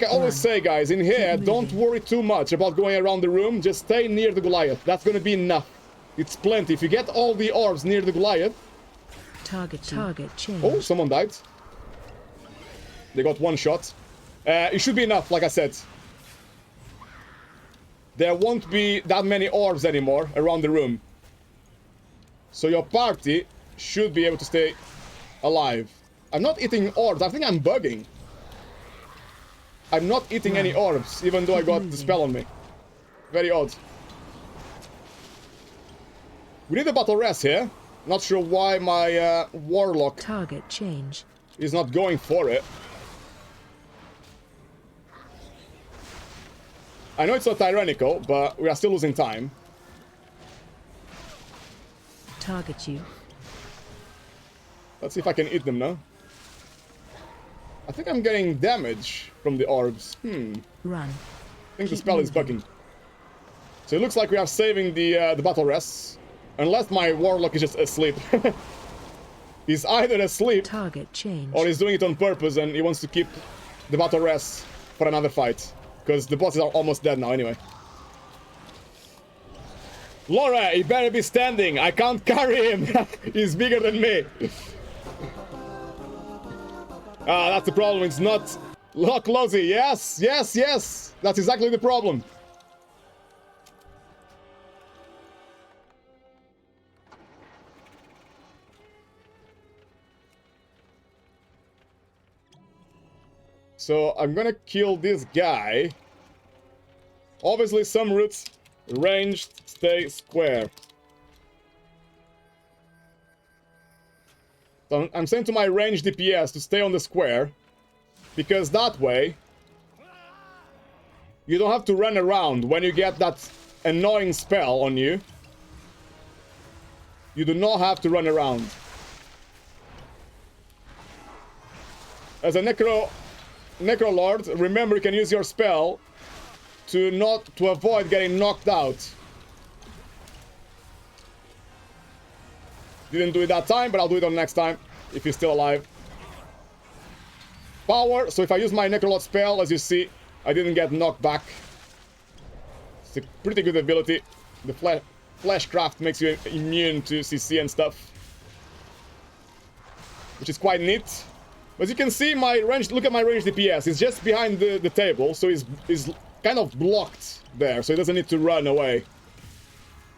always say, guys, in here, don't worry too much about going around the room. Just stay near the Goliath. That's gonna be enough. It's plenty. If you get all the orbs near the Goliath... Target change. Oh, someone died. They got one shot. It should be enough, like I said. There won't be that many orbs anymore around the room. So your party should be able to stay alive. I'm not eating orbs. I think I'm bugging. I'm not eating any orbs, even though I got the spell on me. Very odd. We need a battle rest here. Not sure why my warlock target change is not going for it. I know it's not tyrannical, but we are still losing time. Target you. Let's see if I can hit them now. I think I'm getting damage from the orbs. Run. I think the spell is bugging. So it looks like we are saving the battle rests. Unless my warlock is just asleep. He's either asleep target change or he's doing it on purpose and he wants to keep the battle rests for another fight. Because the bosses are almost dead now anyway. Laura, he better be standing. I can't carry him. He's bigger than me. Ah, that's the problem. It's not... Look, Lozzie. Yes, yes, yes. That's exactly the problem. So I'm gonna kill this guy. Obviously, some routes ranged stay square. So I'm saying to my ranged DPS to stay on the square, because that way you don't have to run around when you get that annoying spell on you. You do not have to run around. As a Necrolord, remember you can use your spell to avoid getting knocked out. Didn't do it that time, but I'll do it on next time if he's still alive. Power, so if I use my Necrolord spell, as you see, I didn't get knocked back. It's a pretty good ability. The Flashcraft makes you immune to CC and stuff, which is quite neat. As you can see, my range, look at my range DPS. It's just behind the table, so he's kind of blocked there, so he doesn't need to run away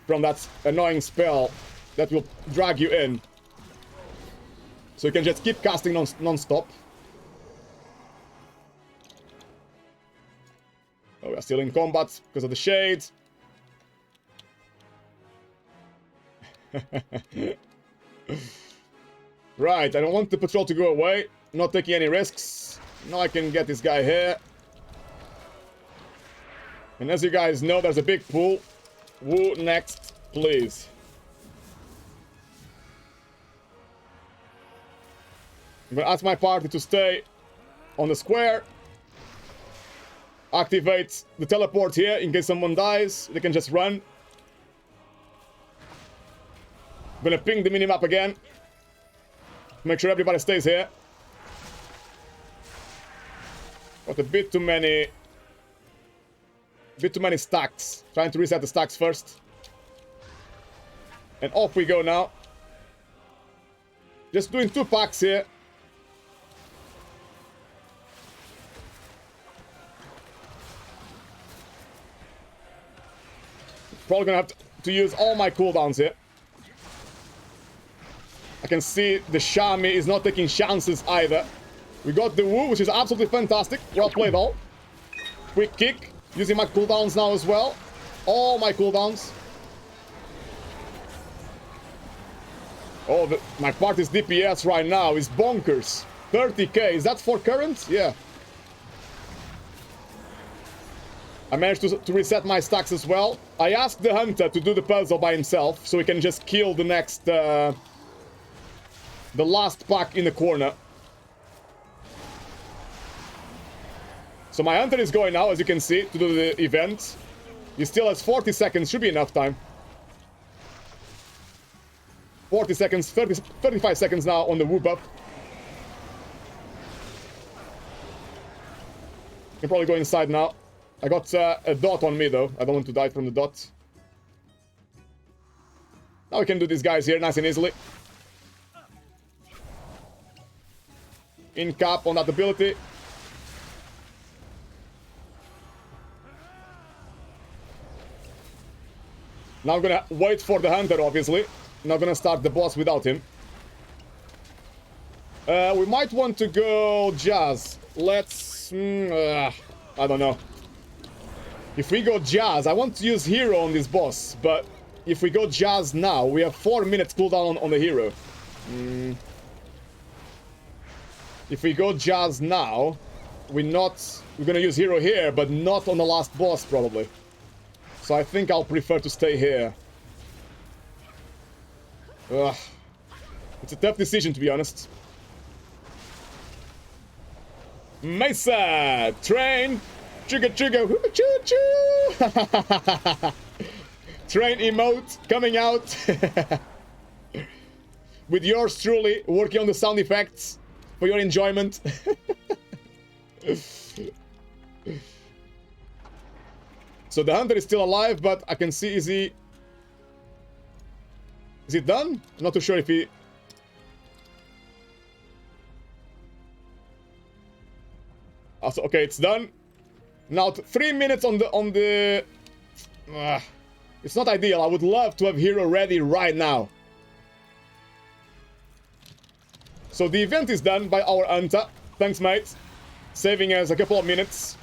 from that annoying spell that will drag you in. So you can just keep casting non-stop. Oh, we are still in combat because of the shades. Right, I don't want the patrol to go away. Not taking any risks. Now I can get this guy here. And as you guys know, there's a big pool. Woo, next, please. I'm gonna ask my party to stay on the square. Activate the teleport here in case someone dies. They can just run. I'm gonna ping the minimap again. Make sure everybody stays here. Got a bit too many stacks. Trying to reset the stacks first. And off we go now. Just doing 2 packs here. Probably gonna have to use all my cooldowns here. I can see the Shami is not taking chances either. We got the Woo, which is absolutely fantastic. Well played all. Quick kick. Using my cooldowns now as well. All my cooldowns. Oh, my party's DPS right now is bonkers. 30k. Is that for current? Yeah. I managed to reset my stacks as well. I asked the Hunter to do the puzzle by himself, so he can just kill the next... the last pack in the corner. So my Hunter is going now, as you can see, to do the event. He still has 40 seconds, should be enough time. 40 seconds, 35 seconds now on the Woo buff. Can probably go inside now. I got a dot on me though. I don't want to die from the dot. Now we can do these guys here nice and easily. In cap on that ability. Now I'm gonna wait for the Hunter, obviously. Not gonna start the boss without him. We might want to go Jazz. Let's... I don't know. If we go Jazz, I want to use Hero on this boss, but if we go Jazz now, we have 4 minutes cooldown on the Hero. If we go Jazz now, we're gonna use Hero here, but not on the last boss, probably. So I think I'll prefer to stay here. Ugh. It's a tough decision, to be honest. Mesa! Train! Chugga chugga! Choo choo! Train emote coming out. With yours truly working on the sound effects for your enjoyment. So the Hunter is still alive, but I can see, is he done? I'm not too sure if he... Also, okay, it's done. Now 3 minutes on the... it's not ideal. I would love to have Hero ready right now. So the event is done by our Hunter. Thanks, mate. Saving us a couple of minutes.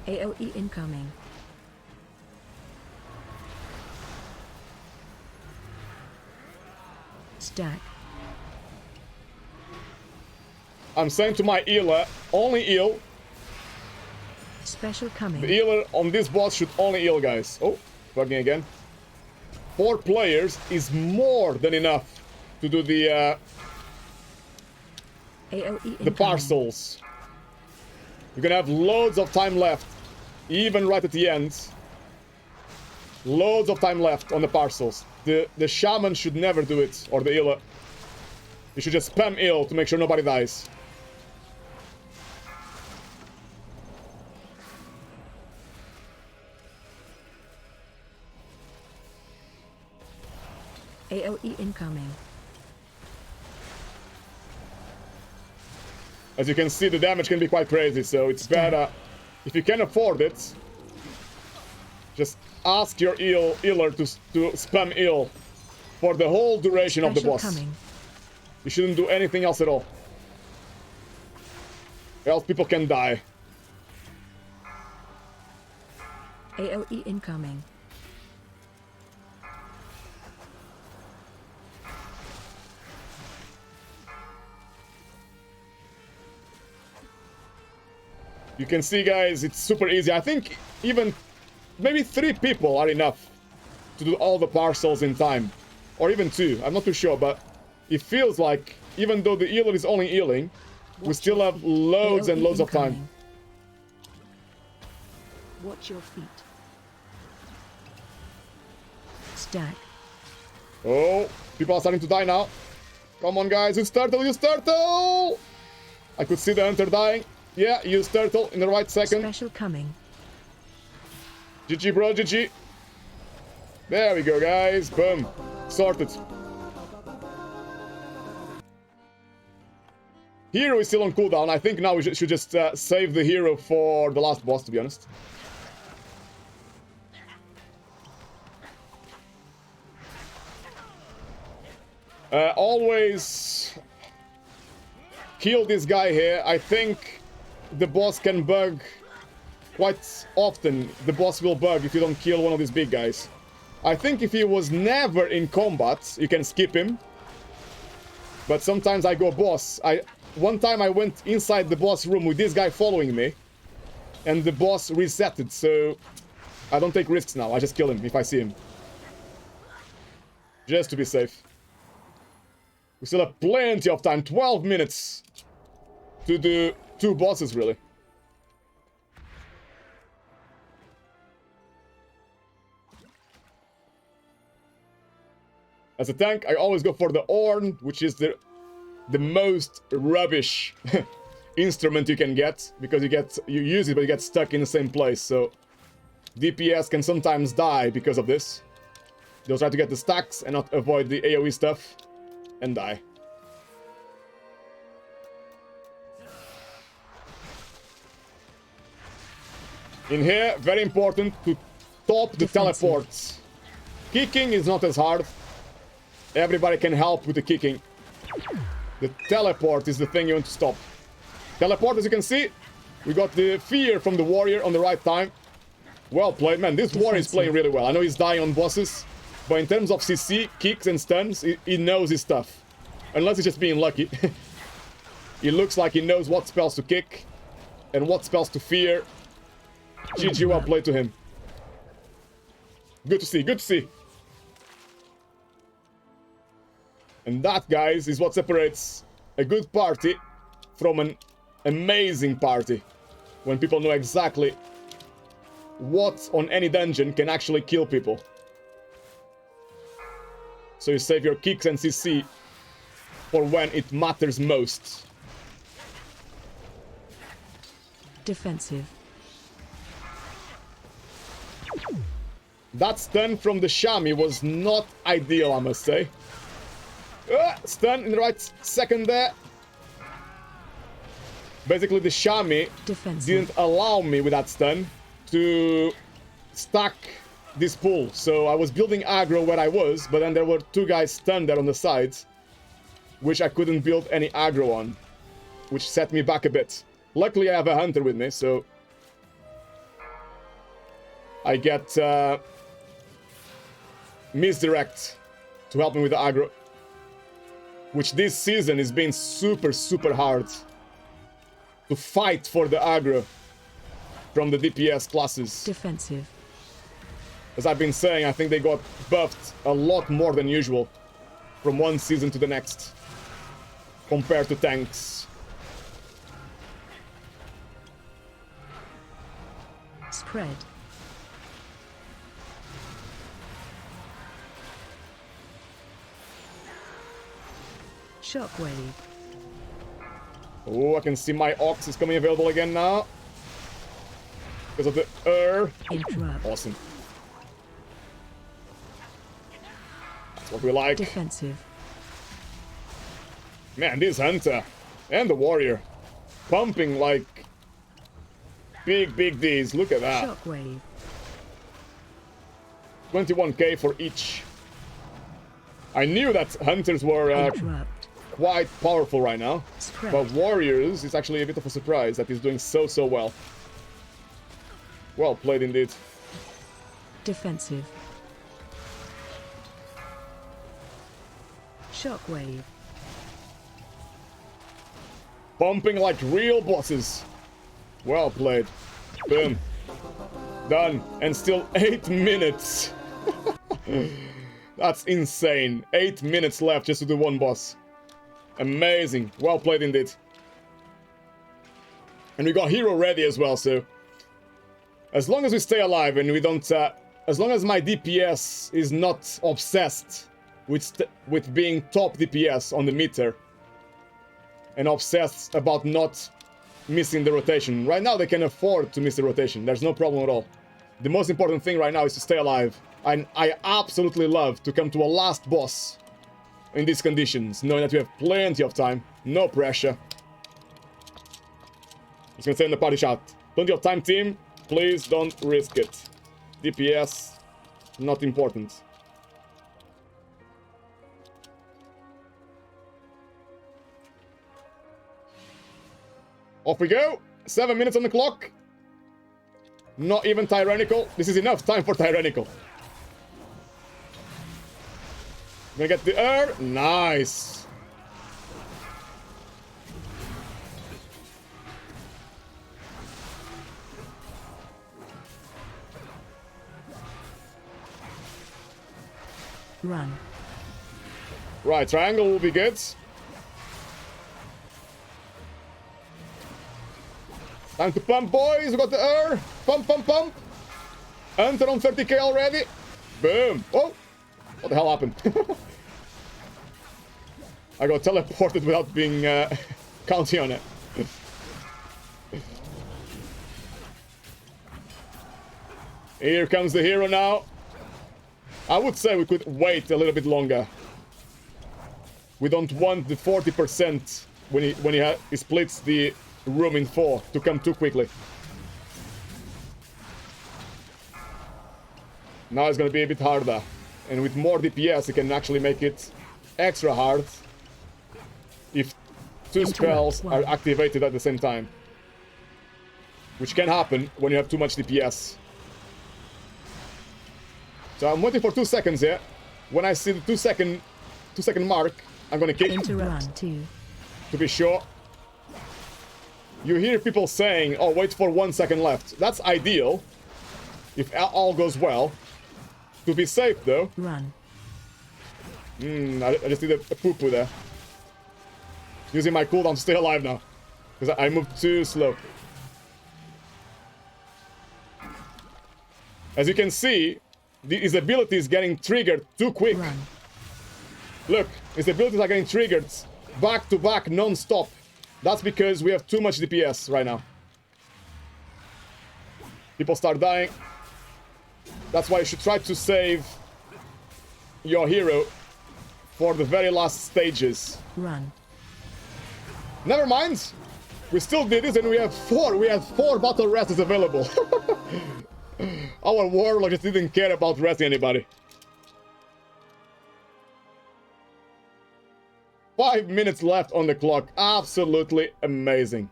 AOE incoming. Stack. I'm saying to my healer, only heal. Special coming. The healer on this boss should only heal, guys. Oh, bugging again. 4 players is more than enough to do the AOE incoming. the parcels. You're gonna have loads of time left, even right at the end. Loads of time left on the parcels. The shaman should never do it, or the healer. You should just spam heal to make sure nobody dies. AoE incoming. As you can see, the damage can be quite crazy, so it's better, if you can afford it, just ask your healer to spam heal for the whole duration of the boss. Coming. You shouldn't do anything else at all. Else people can die. AoE incoming. You can see, guys, it's super easy. I think even maybe 3 people are enough to do all the parcels in time. Or even 2, I'm not too sure, but it feels like even though the healer is only healing, we still have loads and loads of time. Watch your feet. Stack. Oh, people are starting to die now. Come on, guys, use turtle, use turtle! I could see the hunter dying. Yeah, use turtle in the right second. Special coming. GG, bro, GG. There we go, guys. Boom. Sorted. Hero is still on cooldown. I think now we should just save the hero for the last boss, to be honest. Always kill this guy here. I think the boss can bug quite often. The boss will bug if you don't kill one of these big guys. I think if he was never in combat, you can skip him. But sometimes I go boss. One time I went inside the boss room with this guy following me, and the boss resetted, so I don't take risks now. I just kill him if I see him. Just to be safe. We still have plenty of time, 12 minutes to do 2 bosses, really. As a tank, I always go for the Ornn, which is the most rubbish instrument you can get, because you use it but you get stuck in the same place, so DPS can sometimes die because of this. They'll try to get the stacks and not avoid the AoE stuff and die. In here, very important to top the teleports. Kicking is not as hard. Everybody can help with the kicking. The teleport is the thing you want to stop. Teleport, as you can see, we got the fear from the warrior on the right time. Well played, man. This warrior is playing really well. I know he's dying on bosses, but in terms of CC, kicks and stuns, he knows his stuff. Unless he's just being lucky. He looks like he knows what spells to kick and what spells to fear. GG, well played to him. Good to see, good to see. And that, guys, is what separates a good party from an amazing party. When people know exactly what on any dungeon can actually kill people. So you save your kicks and CC for when it matters most. Defensive. That stun from the Shami was not ideal, I must say. Stun in the right second there. Basically, the Shami didn't allow me with that stun to stack this pool. So I was building aggro where I was, but then there were 2 guys stunned there on the sides, which I couldn't build any aggro on, which set me back a bit. Luckily, I have a hunter with me, so I get misdirect to help me with the aggro, which this season is being super, super hard to fight for the aggro from the DPS classes. Defensive. As I've been saying, I think they got buffed a lot more than usual from one season to the next compared to tanks. Spread. Shockwave. Oh, I can see my Ox is coming available again now. Because of the Interrupt. Awesome. That's what we like. Defensive. Man, this Hunter and the Warrior pumping like big Ds. Look at that. Shockwave. 21k for each. I knew that Hunters were Interrupt. quite powerful right now. Spread. But Warriors is actually a bit of a surprise that he's doing so well. Well played indeed. Defensive. Shockwave. Pumping like real bosses. Well played. Boom. Done. And still 8 minutes. That's insane. 8 minutes left just to do one boss. Amazing. Well played indeed. And we got hero ready as well, so as long as we stay alive and we don't as long as my DPS is not obsessed with being top DPS on the meter and obsessed about not missing the rotation. Right now they can afford to miss the rotation. There's no problem at all. The most important thing right now is to stay alive. And I absolutely love to come to a last boss in these conditions, knowing that we have plenty of time, no pressure. Just gonna say in the party chat, plenty of time, team. Please don't risk it. DPS, not important. Off we go. 7 minutes on the clock. Not even tyrannical. This is enough time for tyrannical. Gonna get the air. Nice. Run. Right, triangle will be good. Time to pump, boys. We got the air. Pump. Enter on 30k already. Boom. Oh, what the hell happened? I got teleported without being counting on it. Here comes the hero now. I would say we could wait a little bit longer. We don't want the 40% when he splits the room in 4 to come too quickly. Now it's gonna be a bit harder. And with more DPS, you can actually make it extra hard if 2 spells are activated at the same time. Which can happen when you have too much DPS. So I'm waiting for 2 seconds here. When I see the 2 second mark, I'm gonna kick. Interrupt. To be sure. You hear people saying, oh, wait for 1 second left. That's ideal. If all goes well. To be safe, though. Run. I just did a poo-poo there. Using my cooldown to stay alive now. Because I moved too slow. As you can see, his ability is getting triggered too quick. Run. Look, his abilities are getting triggered back to back non-stop. That's because we have too much DPS right now. People start dying. That's why you should try to save your hero for the very last stages. Run. Never mind. We still did it and we have 4. We had 4 battle rests available. Our warlock just didn't care about resting anybody. 5 minutes left on the clock. Absolutely amazing.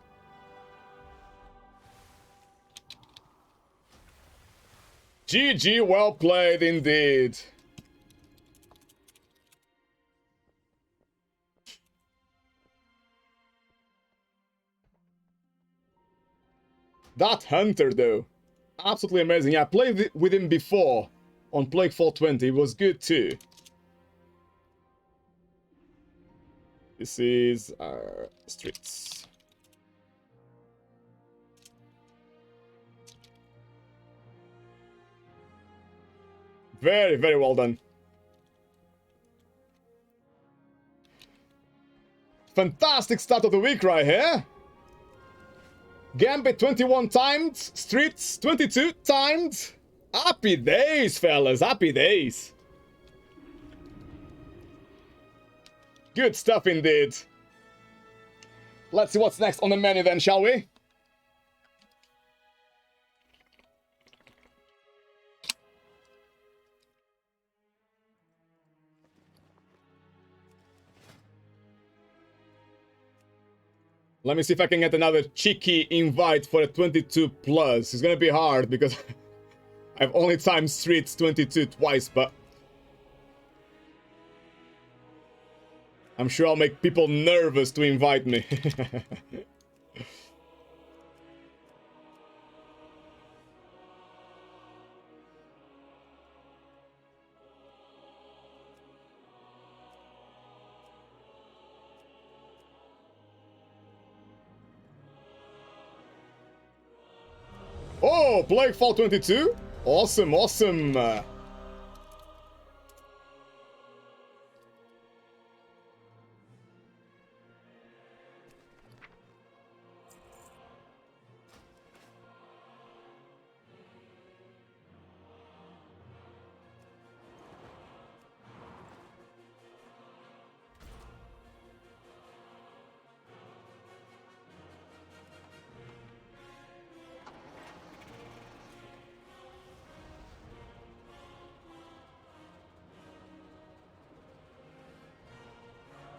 GG, well played indeed. That Hunter, though. Absolutely amazing. Yeah, I played with him before on Plague 420. It was good too. This is our streets. Very, very well done. Fantastic start of the week right here. Gambit 21 timed. Streets 22 timed. Happy days, fellas. Happy days. Good stuff indeed. Let's see what's next on the menu then, shall we? Let me see if I can get another cheeky invite for a 22 plus. It's gonna be hard because I've only timed Streets 22 twice, but I'm sure I'll make people nervous to invite me. Oh, Plaguefall 22? Awesome, awesome.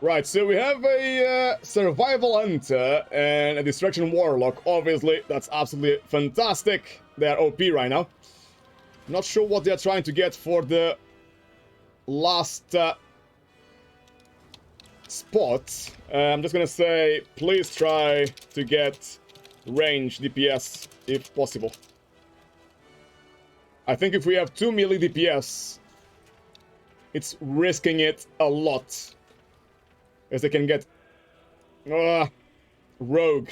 Right, so we have a Survival Hunter and a Destruction Warlock. Obviously, that's absolutely fantastic. They are OP right now. Not sure what they're trying to get for the last spot. I'm just gonna say, please try to get range DPS if possible. I think if we have 2 melee DPS, it's risking it a lot. As they can get rogue.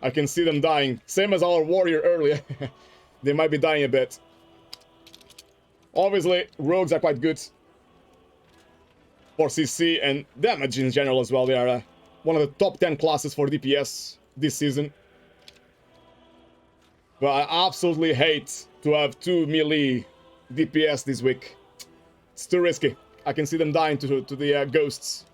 I can see them dying. Same as our warrior earlier. They might be dying a bit. Obviously, rogues are quite good for CC and damage in general as well. They are one of the top 10 classes for DPS this season. But I absolutely hate to have 2 melee DPS this week. It's too risky. I can see them dying to the ghosts.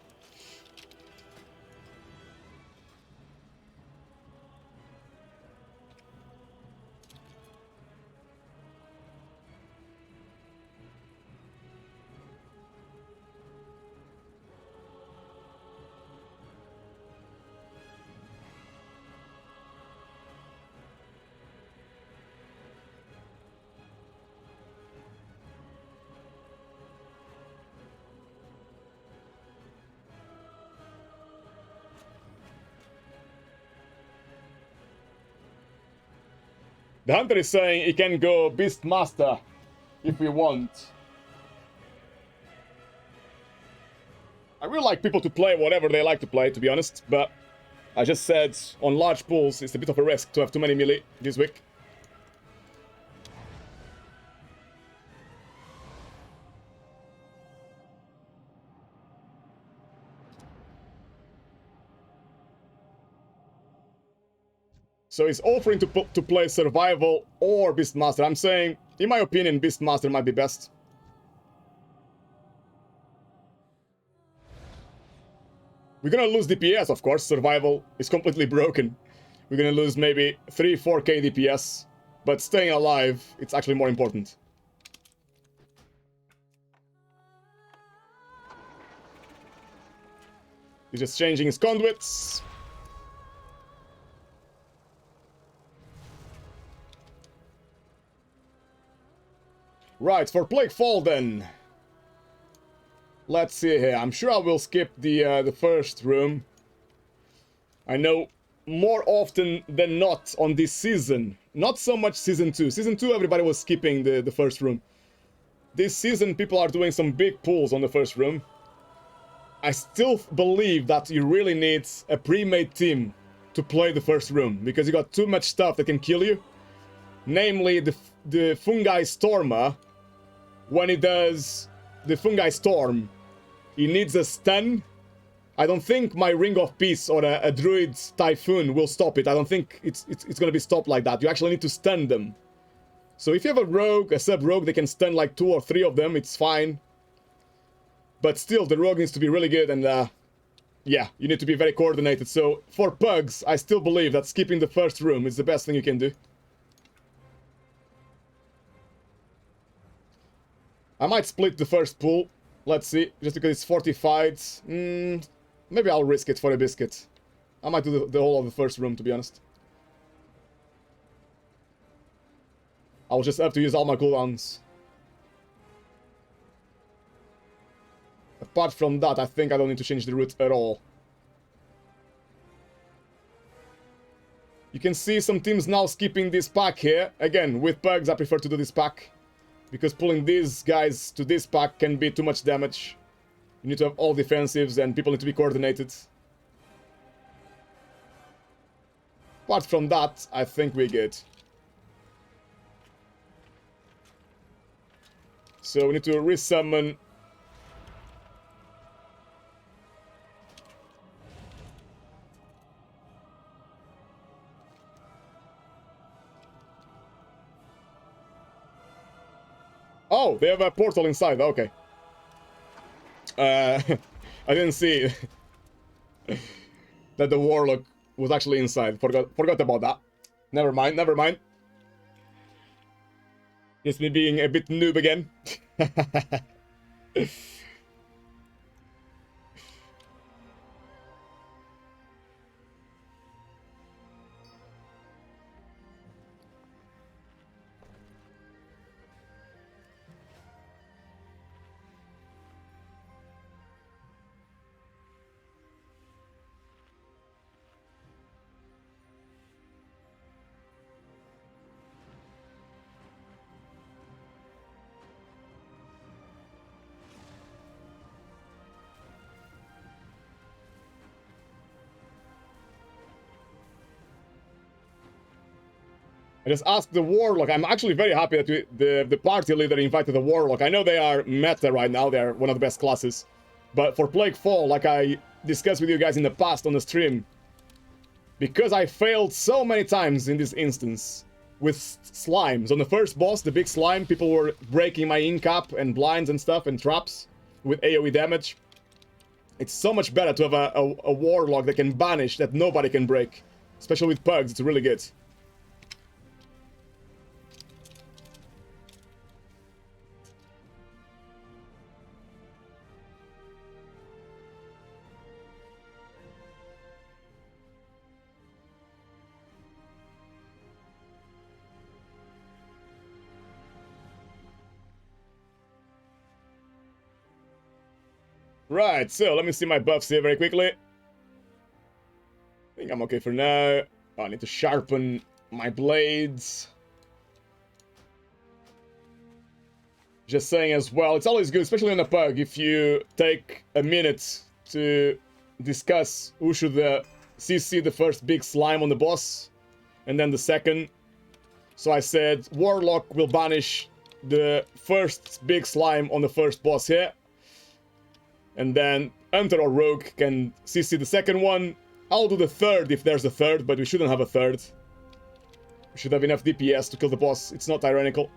The hunter is saying he can go Beastmaster if we want. I really like people to play whatever they like to play, to be honest, but I just said on large pools it's a bit of a risk to have too many melee this week. So he's offering to play Survival or Beastmaster. I'm saying, in my opinion, Beastmaster might be best. We're gonna lose DPS, of course. Survival is completely broken. We're gonna lose maybe 3-4k DPS. But staying alive, it's actually more important. He's just changing his conduits. Right, for Plaguefall then. Let's see here. I'm sure I will skip the first room. I know more often than not on this season. Not so much Season 2. Season 2, everybody was skipping the first room. This season, people are doing some big pulls on the first room. I still believe that you really need a pre-made team to play the first room, because you got too much stuff that can kill you. Namely, the Fungi Stormer. When he does the Fungi Storm, he needs a stun I don't think my Ring of Peace or a Druid's Typhoon will stop it. I don't think it's gonna be stopped like that. You actually need to stun them. So if you have a rogue, a sub-rogue, they can stun like 2 or 3 of them, it's fine. But still, the rogue needs to be really good, and yeah, you need to be very coordinated. So for pugs, I still believe that skipping the first room is the best thing you can do. I might split the first pool. Let's see, just because it's fortified. Maybe I'll risk it for a biscuit. I might do the whole of the first room, to be honest. I will just have to use all my cooldowns. Apart from that, I think I don't need to change the route at all. You can see some teams now skipping this pack here. Again, with pugs, I prefer to do this pack. Because pulling these guys to this pack can be too much damage. You need to have all defensives and people need to be coordinated. Apart from that, I think we're good. So we need to resummon. Oh, they have a portal inside, okay. I didn't see that the Warlock was actually inside. Forgot about that. Never mind, never mind. Just me being a bit noob again. I just asked the Warlock. I'm actually very happy that the party leader invited the Warlock. I know they are meta right now. They are one of the best classes. But for Plague Fall, like I discussed with you guys in the past on the stream, because I failed so many times in this instance with slimes. On the first boss, the big slime, people were breaking my incap and blinds and stuff and traps with AoE damage. It's so much better to have a Warlock that can banish, that nobody can break. Especially with pugs, it's really good. Right, so let me see my buffs here very quickly. I think I'm okay for now. Oh, I need to sharpen my blades. Just saying as well, it's always good, especially on a pug, if you take a minute to discuss who should CC the first big slime on the boss, and then the second. So I said, Warlock will banish the first big slime on the first boss here. And then Hunter or Rogue can CC the second one. I'll do the third if there's a third, but we shouldn't have a third. We should have enough DPS to kill the boss. It's not tyrannical.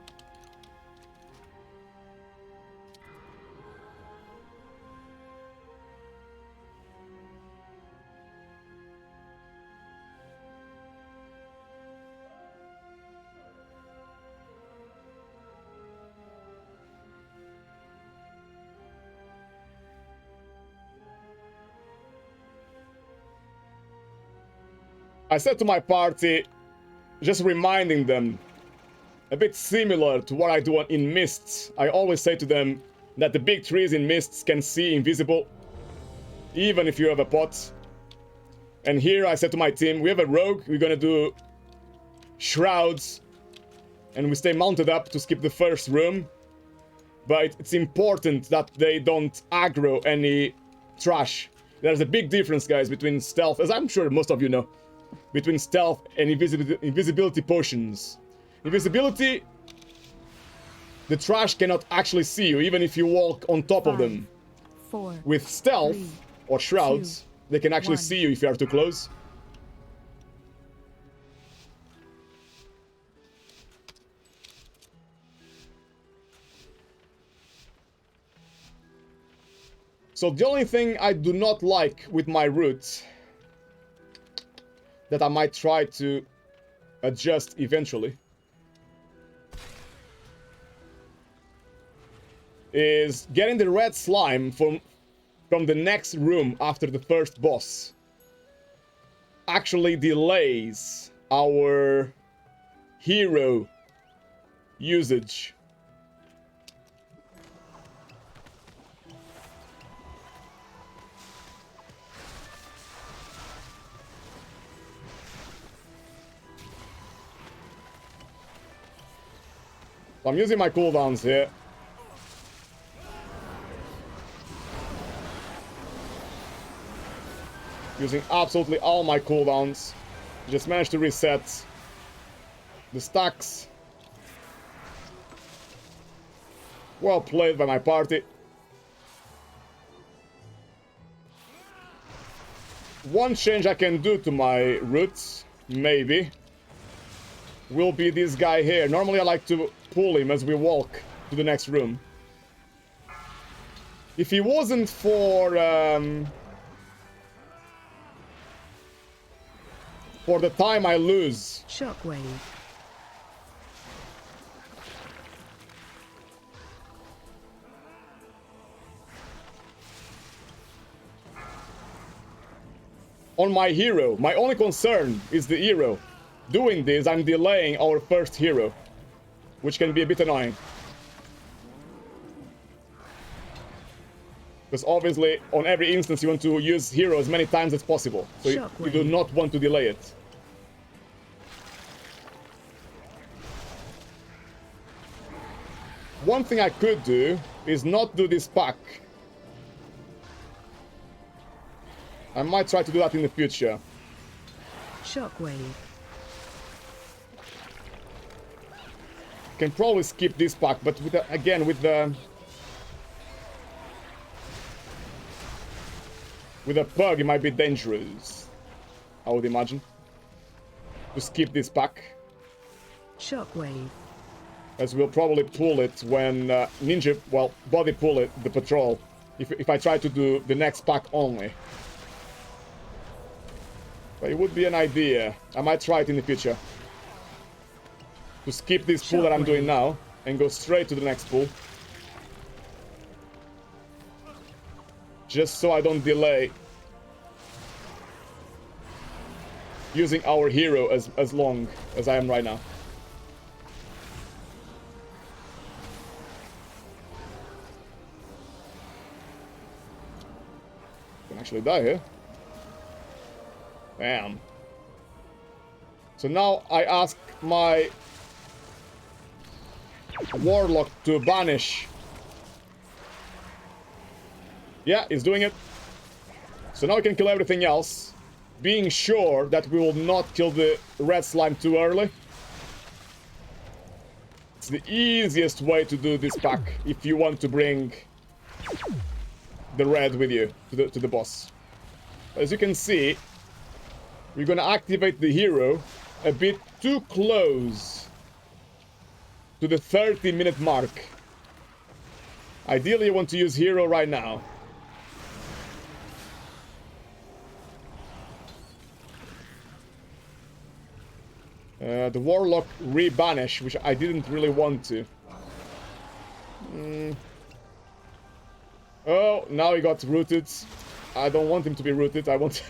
I said to my party, just reminding them, a bit similar to what I do in Mists. I always say to them that the big trees in Mists can see invisible, even if you have a pot. And here I said to my team, we have a rogue, we're gonna do shrouds, and we stay mounted up to skip the first room. But it's important that they don't aggro any trash. There's a big difference, guys, between stealth, as I'm sure most of you know, between stealth and invisibility potions. Invisibility, the trash cannot actually see you, even if you walk on top of them. 4, With stealth, 3, or shrouds, they can actually 1. see you if you are too close. So the only thing I do not like with my route that I might try to adjust eventually is getting the red slime from the next room after the first boss actually delays our hero usage. So I'm using my cooldowns here. Using absolutely all my cooldowns. Just managed to reset the stacks. Well played by my party. One change I can do to my routes, maybe, will be this guy here. Normally I like to pull him as we walk to the next room. If he wasn't for the time I lose. Shockwave. On my hero. My only concern is the hero. Doing this, I'm delaying our first hero, which can be a bit annoying. Because obviously, on every instance, you want to use hero as many times as possible. So you do not want to delay it. One thing I could do is not do this pack. I might try to do that in the future. Shockwave. Can probably skip this pack, but with the, again with the pug, it might be dangerous. I would imagine to skip this pack, Shockwave. as we'll probably pull it when ninja, well, body pull it the patrol. If I try to do the next pack only, but it would be an idea. I might try it in the future. To skip this pool that I'm doing now and go straight to the next pool. Just so I don't delay using our hero as long as I am right now. Can actually die here. Damn. So now I ask my warlock to banish. Yeah, he's doing it. So now we can kill everything else, being sure that we will not kill the red slime too early. It's the easiest way to do this pack if you want to bring the red with you to the boss. As you can see, we're gonna activate the hero a bit too close to the 30-minute mark. Ideally, you want to use hero right now. The warlock rebanish, which I didn't really want to. Oh, now he got rooted. I don't want him to be rooted. I want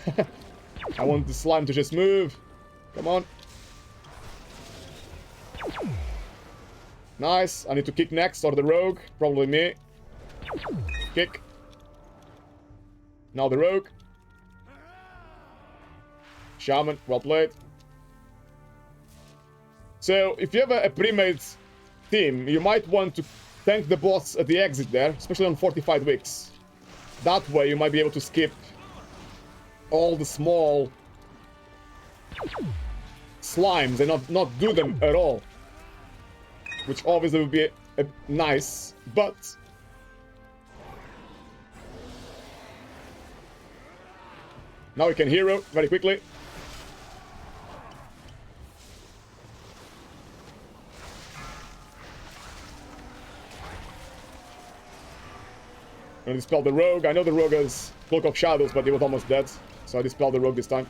I want the slime to just move. Come on. Nice. I need to kick next, or the rogue. Probably me. Kick. Now the rogue. Shaman. Well played. So, if you have a pre-made team, you might want to tank the boss at the exit there, especially on fortified wicks. That way, you might be able to skip all the small slimes and not do them at all. Which obviously would be nice, but Now we can hero very quickly. I'm gonna dispel the rogue. I know the rogue has Cloak of Shadows, but he was almost dead. So I dispelled the rogue this time.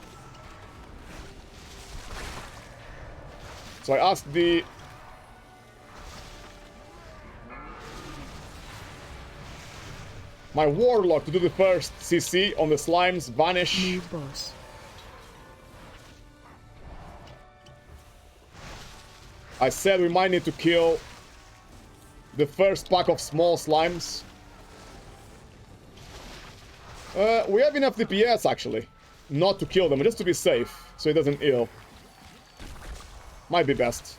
So I asked my warlock to do the first CC on the slimes, vanish. New boss. I said we might need to kill the first pack of small slimes. We have enough DPS actually, not to kill them, just to be safe, so it doesn't heal. Might be best.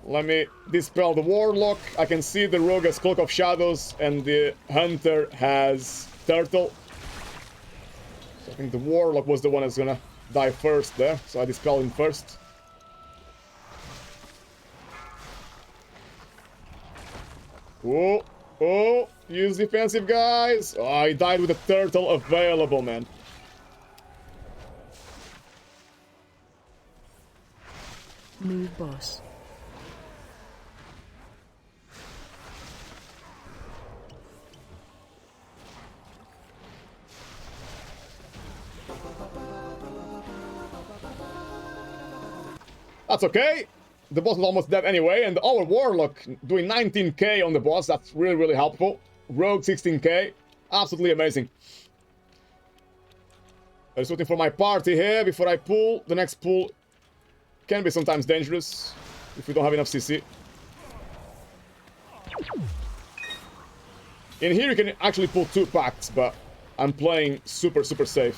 Let me dispel the warlock. I can see the rogue has Cloak of Shadows and the hunter has Turtle. So I think the warlock was the one that's gonna die first there, so I dispel him first. Oh, oh, use defensive, guys. Oh, I died with a turtle available, man. New boss. That's okay. The boss is almost dead anyway, and our warlock doing 19k on the boss. That's really, really helpful. Rogue 16k. Absolutely amazing. I'm just waiting for my party here before I pull. The next pull can be sometimes dangerous if we don't have enough CC. In here you can actually pull 2 packs, but I'm playing super, super safe.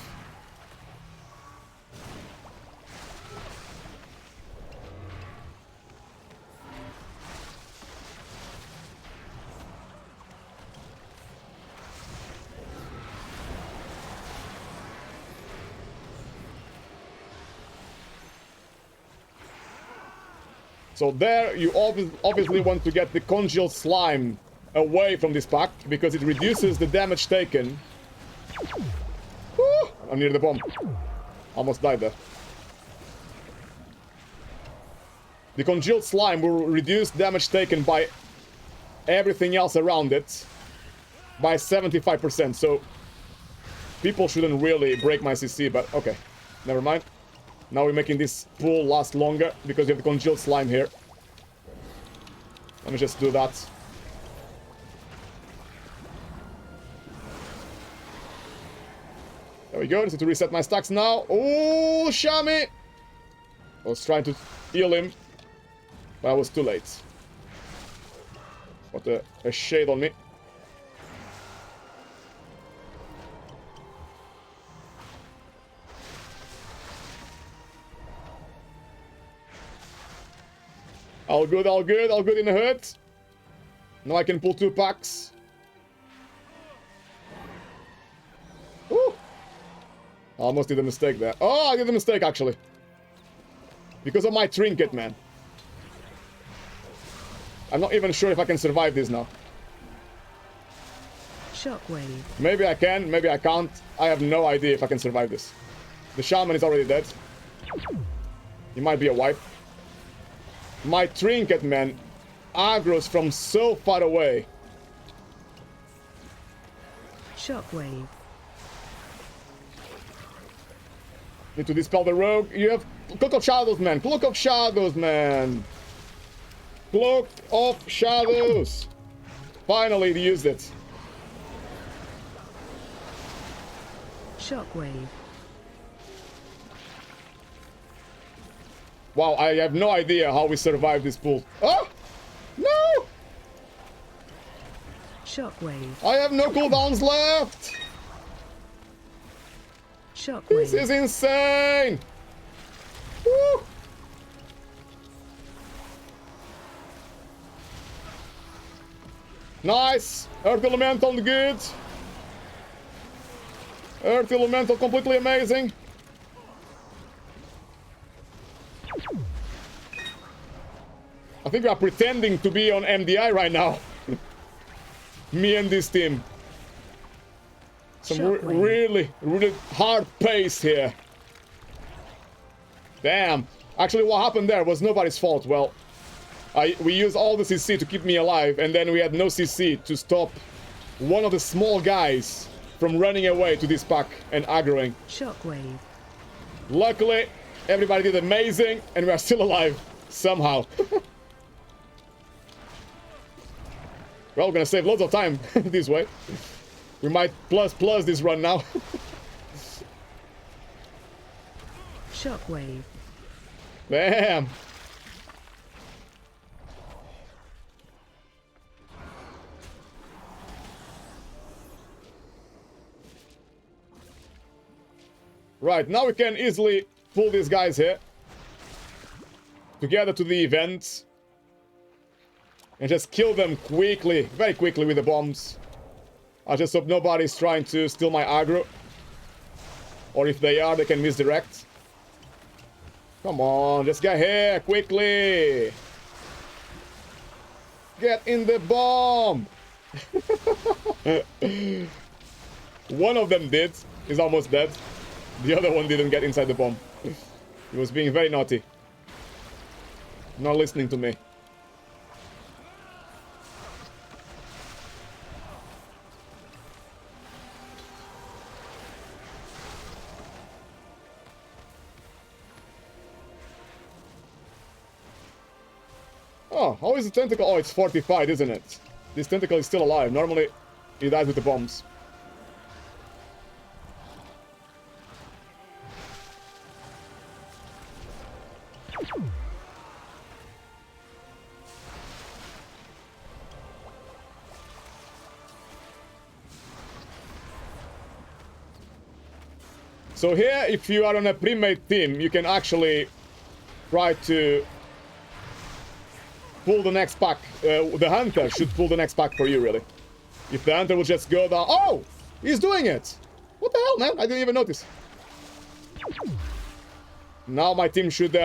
So there, you obviously want to get the congealed slime away from this pack, because it reduces the damage taken. Woo! I'm near the bomb. Almost died there. The congealed slime will reduce damage taken by everything else around it by 75%, so people shouldn't really break my CC, but okay, never mind. Now we're making this pull last longer because we have the congealed slime here. Let me just do that. There we go. Just need to reset my stacks now. Oh, Shami! I was trying to heal him, but I was too late. Got a shade on me. All good, all good, all good in the hood. Now I can pull 2 packs. Woo! I almost did a mistake there. Oh, I did a mistake, actually. Because of my trinket, man. I'm not even sure if I can survive this now. Shockwave. Maybe I can, maybe I can't. I have no idea if I can survive this. The shaman is already dead. He might be a wipe. My trinket, man, aggroes from so far away. Shockwave. Need to dispel the rogue. You have Cloak of Shadows, man. Cloak of Shadows, man. Cloak of Shadows. Finally, he used it. Shockwave. Wow, I have no idea how we survived this pull. Oh! No! Shockwave. I have no cooldowns left! Shockwave. This is insane! Woo! Nice! Earth Elemental good! Earth Elemental completely amazing! I think we are pretending to be on MDI right now. Me and this team. Some Shockwave. really hard pace here. Damn. Actually, what happened there was nobody's fault. Well, we used all the CC to keep me alive, and then we had no CC to stop one of the small guys from running away to this pack and aggroing. Shockwave. Luckily, everybody did amazing, and we are still alive. Somehow. Well, we're gonna save loads of time this way. We might plus this run now. Shockwave. Bam! Right, now we can easily pull these guys here together to the event and just kill them quickly, very quickly with the bombs. I just hope nobody's trying to steal my aggro, or if they are, they can misdirect. Come on, just get here quickly. Get in the bomb. One of them did. He's almost dead. The other one didn't get inside the bomb. He was being very naughty. Not listening to me. Oh, how is the tentacle? Oh, it's fortified, isn't it? This tentacle is still alive. Normally, he dies with the bombs. So here, if you are on a pre-made team, you can actually try to pull the next pack. The hunter should pull the next pack for you, really. If the hunter will just go down... Oh! He's doing it! What the hell, man? I didn't even notice. Now my team should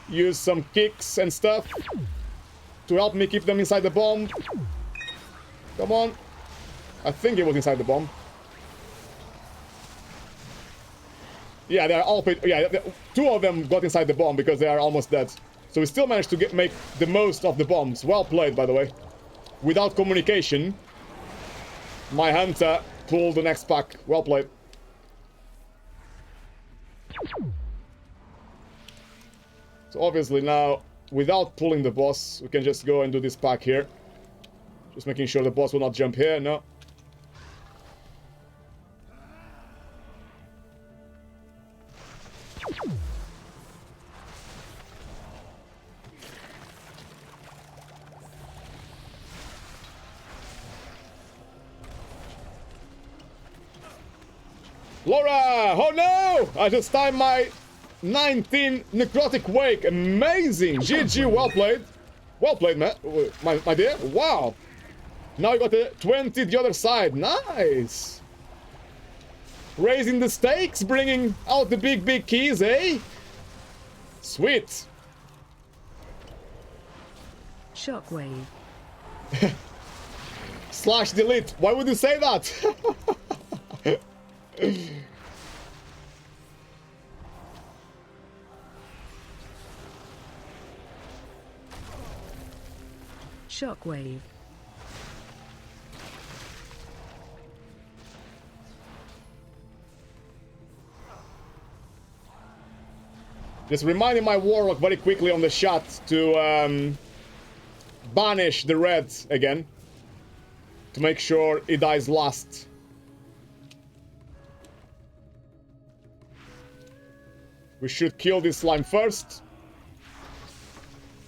use some kicks and stuff to help me keep them inside the bomb. Come on. I think it was inside the bomb. Yeah, they're all... Yeah, two of them got inside the bomb because they are almost dead. So we still managed to make the most of the bombs. Well played, by the way. Without communication, my hunter pulled the next pack. Well played. So obviously now, without pulling the boss, we can just go and do this pack here. Just making sure the boss will not jump here, no. Laura! Oh no! I just timed my 19 necrotic wake. Amazing! GG, well played. Well played, man. My dear. Wow. Now you got the 20 the other side. Nice. Raising the stakes, bringing out the big keys, eh? Sweet. Shockwave. Slash delete. Why would you say that? Shockwave. Just reminding my warlock very quickly on the shot to banish the red again. To make sure he dies last. We should kill this slime first.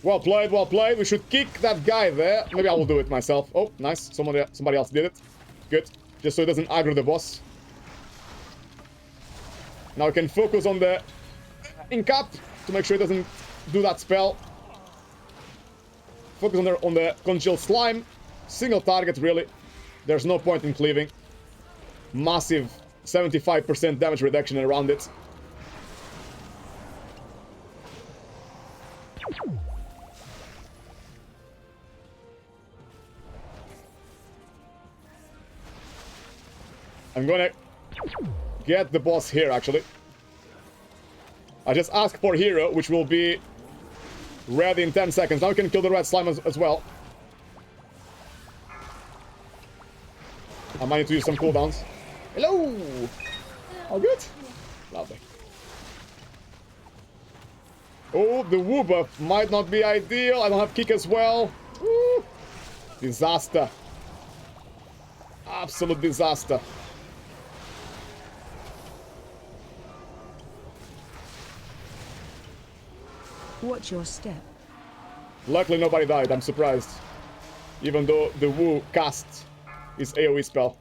Well played, well played. We should kick that guy there. Maybe I will do it myself. Oh, nice. Somebody else did it. Good. Just so it doesn't aggro the boss. Now we can focus on the incap to make sure it doesn't do that spell. Focus on the congealed slime. Single target, really. There's no point in cleaving. Massive 75% damage reduction around it. I'm gonna get the boss here, actually. I just asked for hero, which will be ready in 10 seconds. Now we can kill the red slime as well. I might need to use some cooldowns. Hello! All good? Lovely. Oh, the woo buff might not be ideal. I don't have kick as well. Woo. Disaster. Absolute disaster. Watch your step. Luckily nobody died, I'm surprised. Even though the woo cast is AoE spell.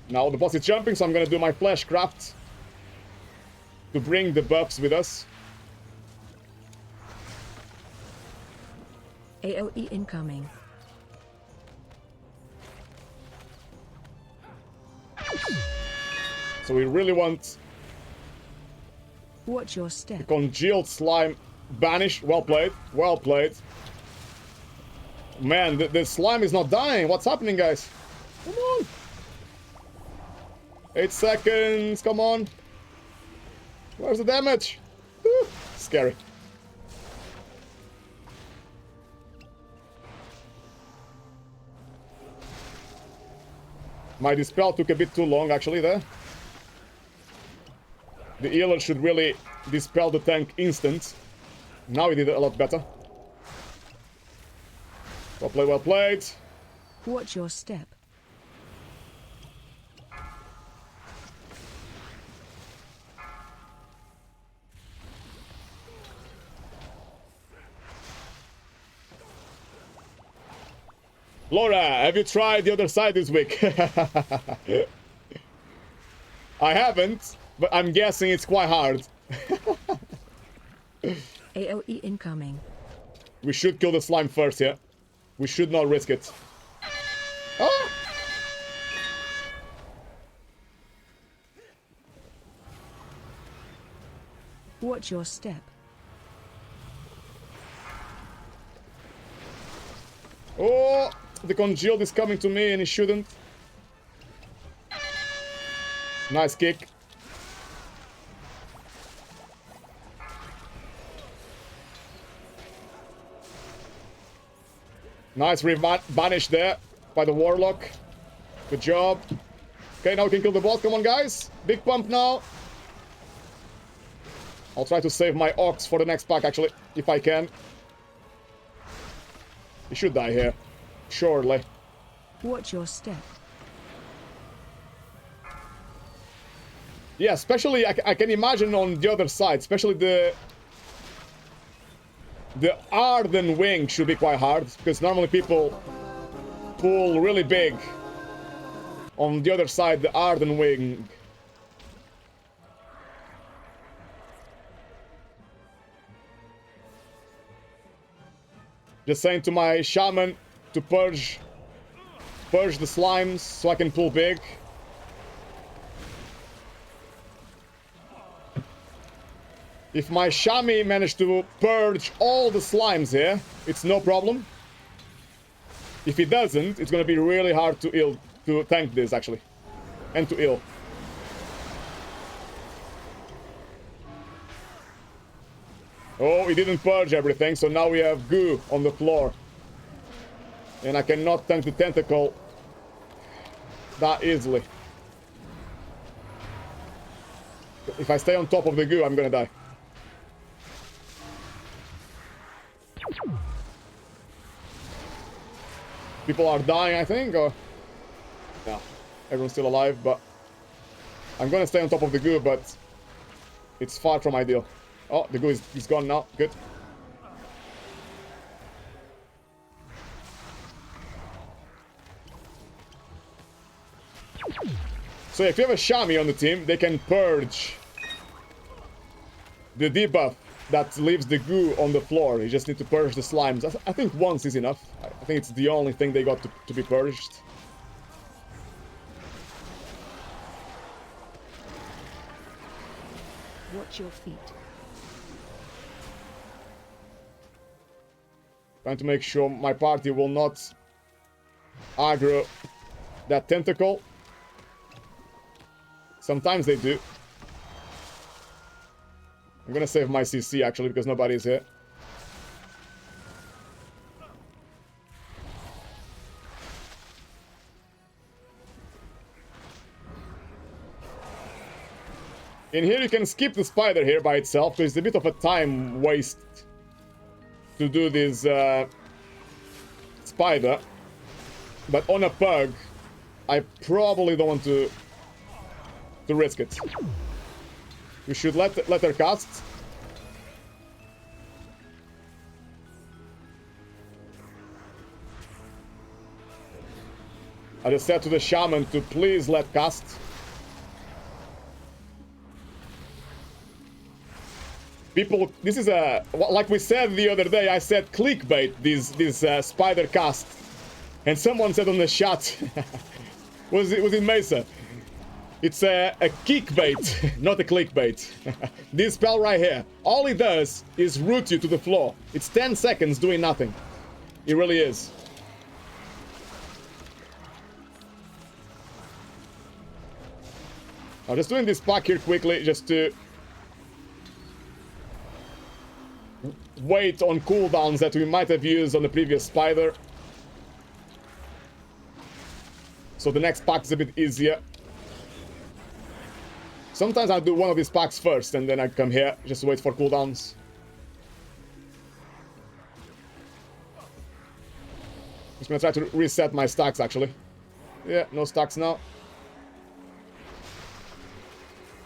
Now the boss is jumping, so I'm gonna do my flash craft to bring the buffs with us. AoE incoming. So we really want Watch your the step. congealed slime banished. Well played, well played. Man, the slime is not dying. What's happening, guys? Come on. 8 seconds, come on. Where's the damage? Woo. Scary. My dispel took a bit too long, actually, there. The healer should really dispel the tank instant. Now he did it a lot better. Well played, well played. Watch your step. Laura, have you tried the other side this week? I haven't, but I'm guessing it's quite hard. AoE incoming. We should kill the slime first, yeah? We should not risk it. Ah! Watch your step. Oh! The congealed is coming to me and he shouldn't. Nice kick. Nice banish there by the warlock. Good job. Okay, now we can kill the boss. Come on, guys. Big pump now. I'll try to save my ox for the next pack, actually, if I can. He should die here. Surely. Watch your step. Yeah, especially I can imagine on the other side, especially the Arden wing should be quite hard, because normally people pull really big on the other side, the Arden wing. Just saying to my shaman to purge the slimes so I can pull big. If my Shami managed to purge all the slimes here, it's no problem. If he doesn't, it's gonna be really hard to tank this, actually. And to heal. Oh, he didn't purge everything, so now we have goo on the floor. And I cannot tank the tentacle that easily. If I stay on top of the goo, I'm gonna die. People are dying, I think, or... Yeah, everyone's still alive, but... I'm gonna stay on top of the goo, but... It's far from ideal. Oh, the goo is gone now. Good. So if you have a Shami on the team, they can purge the debuff that leaves the goo on the floor. You just need to purge the slimes. I think once is enough. I think it's the only thing they got to be purged. Watch your feet. Trying to make sure my party will not aggro that tentacle. Sometimes they do. I'm gonna save my CC actually because nobody's here. In here you can skip the spider here by itself because it's a bit of a time waste to do this spider. But on a pug, I probably don't want to risk it. We should let her cast. I just said to the shaman to please let cast. People, this is a, like we said the other day, I said clickbait, this spider cast. And someone said on the chat, was it Mesa? It's a kickbait, not a clickbait. This spell right here, all it does is root you to the floor. It's 10 seconds doing nothing. It really is. I'm just doing this pack here quickly, just to wait on cooldowns that we might have used on the previous spider. So the next pack is a bit easier. Sometimes I do one of these packs first and then I come here just to wait for cooldowns. Just gonna try to reset my stacks actually. Yeah, no stacks now.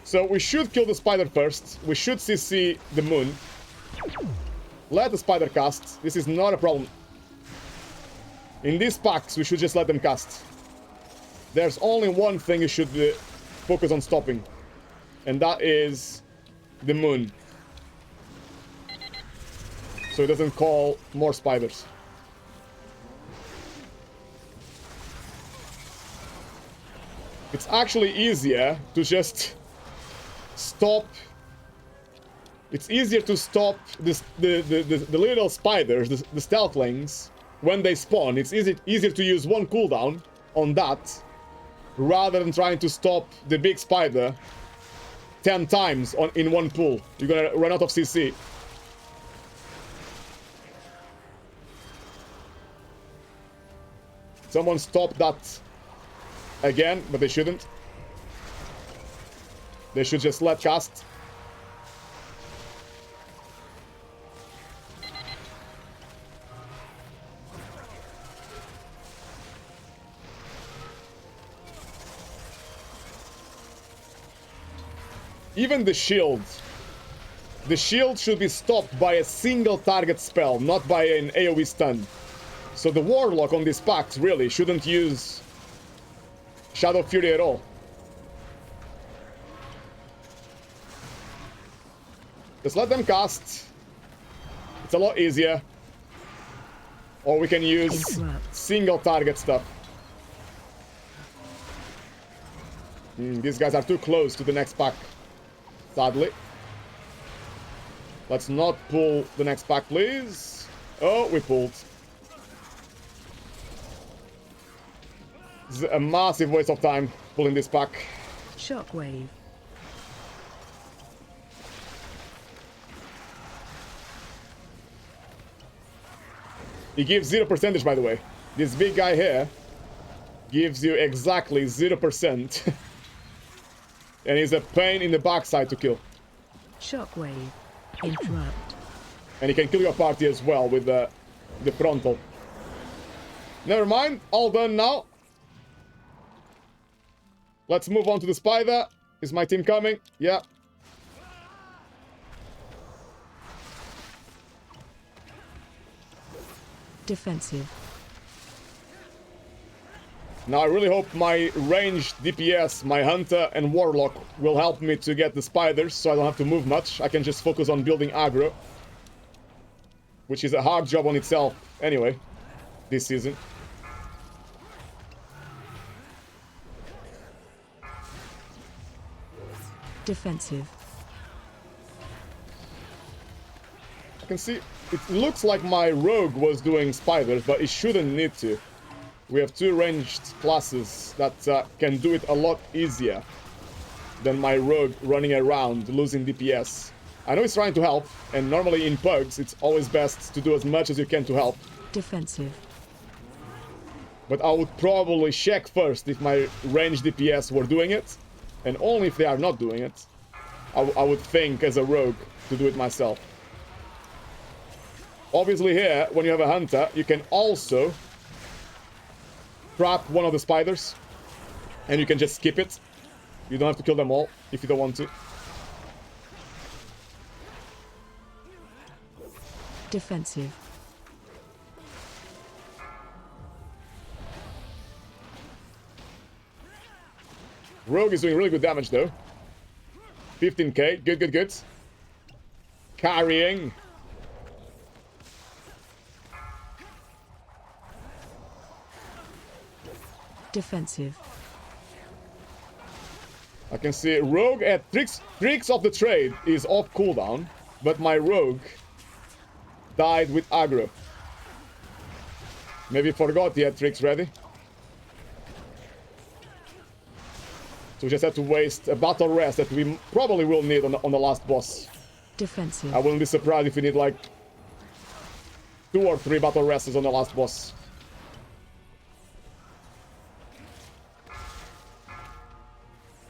So we should kill the spider first. We should CC the moon. Let the spider cast. This is not a problem. In these packs, we should just let them cast. There's only one thing you should focus on stopping. And that is the moon. So it doesn't call more spiders. It's actually easier to just stop. It's easier to stop the little spiders, the stealthlings, when they spawn. It's easier to use one cooldown on that rather than trying to stop the big spider 10 times in one pull. You're gonna run out of CC. Someone stopped that again, but they shouldn't. They should just let cast. Even the shield. The shield should be stopped by a single target spell, not by an AoE stun. So the Warlock on these packs really shouldn't use Shadow Fury at all. Just let them cast. It's a lot easier. Or we can use single target stuff. These guys are too close to the next pack. Sadly. Let's not pull the next pack, please. Oh, we pulled. This is a massive waste of time pulling this pack. Shockwave. He gives 0%, by the way. This big guy here gives you exactly 0%. And he's a pain in the backside to kill. Shockwave. Interrupt. And he can kill your party as well with the frontal. Never mind. All done now. Let's move on to the spider. Is my team coming? Yeah. Defensive. Now I really hope my ranged DPS, my Hunter and Warlock will help me to get the spiders so I don't have to move much. I can just focus on building aggro. Which is a hard job on itself anyway, this season. Defensive. can see it looks like my rogue was doing spiders, but it shouldn't need to. We have two ranged classes that can do it a lot easier than my rogue running around losing DPS. I know it's trying to help, and normally in pugs it's always best to do as much as you can to help. Defensive. But I would probably check first if my ranged DPS were doing it, and only if they are not doing it, I would think as a rogue to do it myself. Obviously here, when you have a hunter, you can also trap one of the spiders, and you can just skip it. You don't have to kill them all if you don't want to. Defensive. Rogue is doing really good damage though. 15k, good, good, good. Carrying. Defensive. I can see Rogue at Tricks of the Trade is off cooldown, but my Rogue died with aggro. Maybe forgot he had Tricks ready. So we just had to waste a battle rest that we probably will need on the last boss. Defensive. I wouldn't be surprised if we need like 2 or 3 battle rests on the last boss.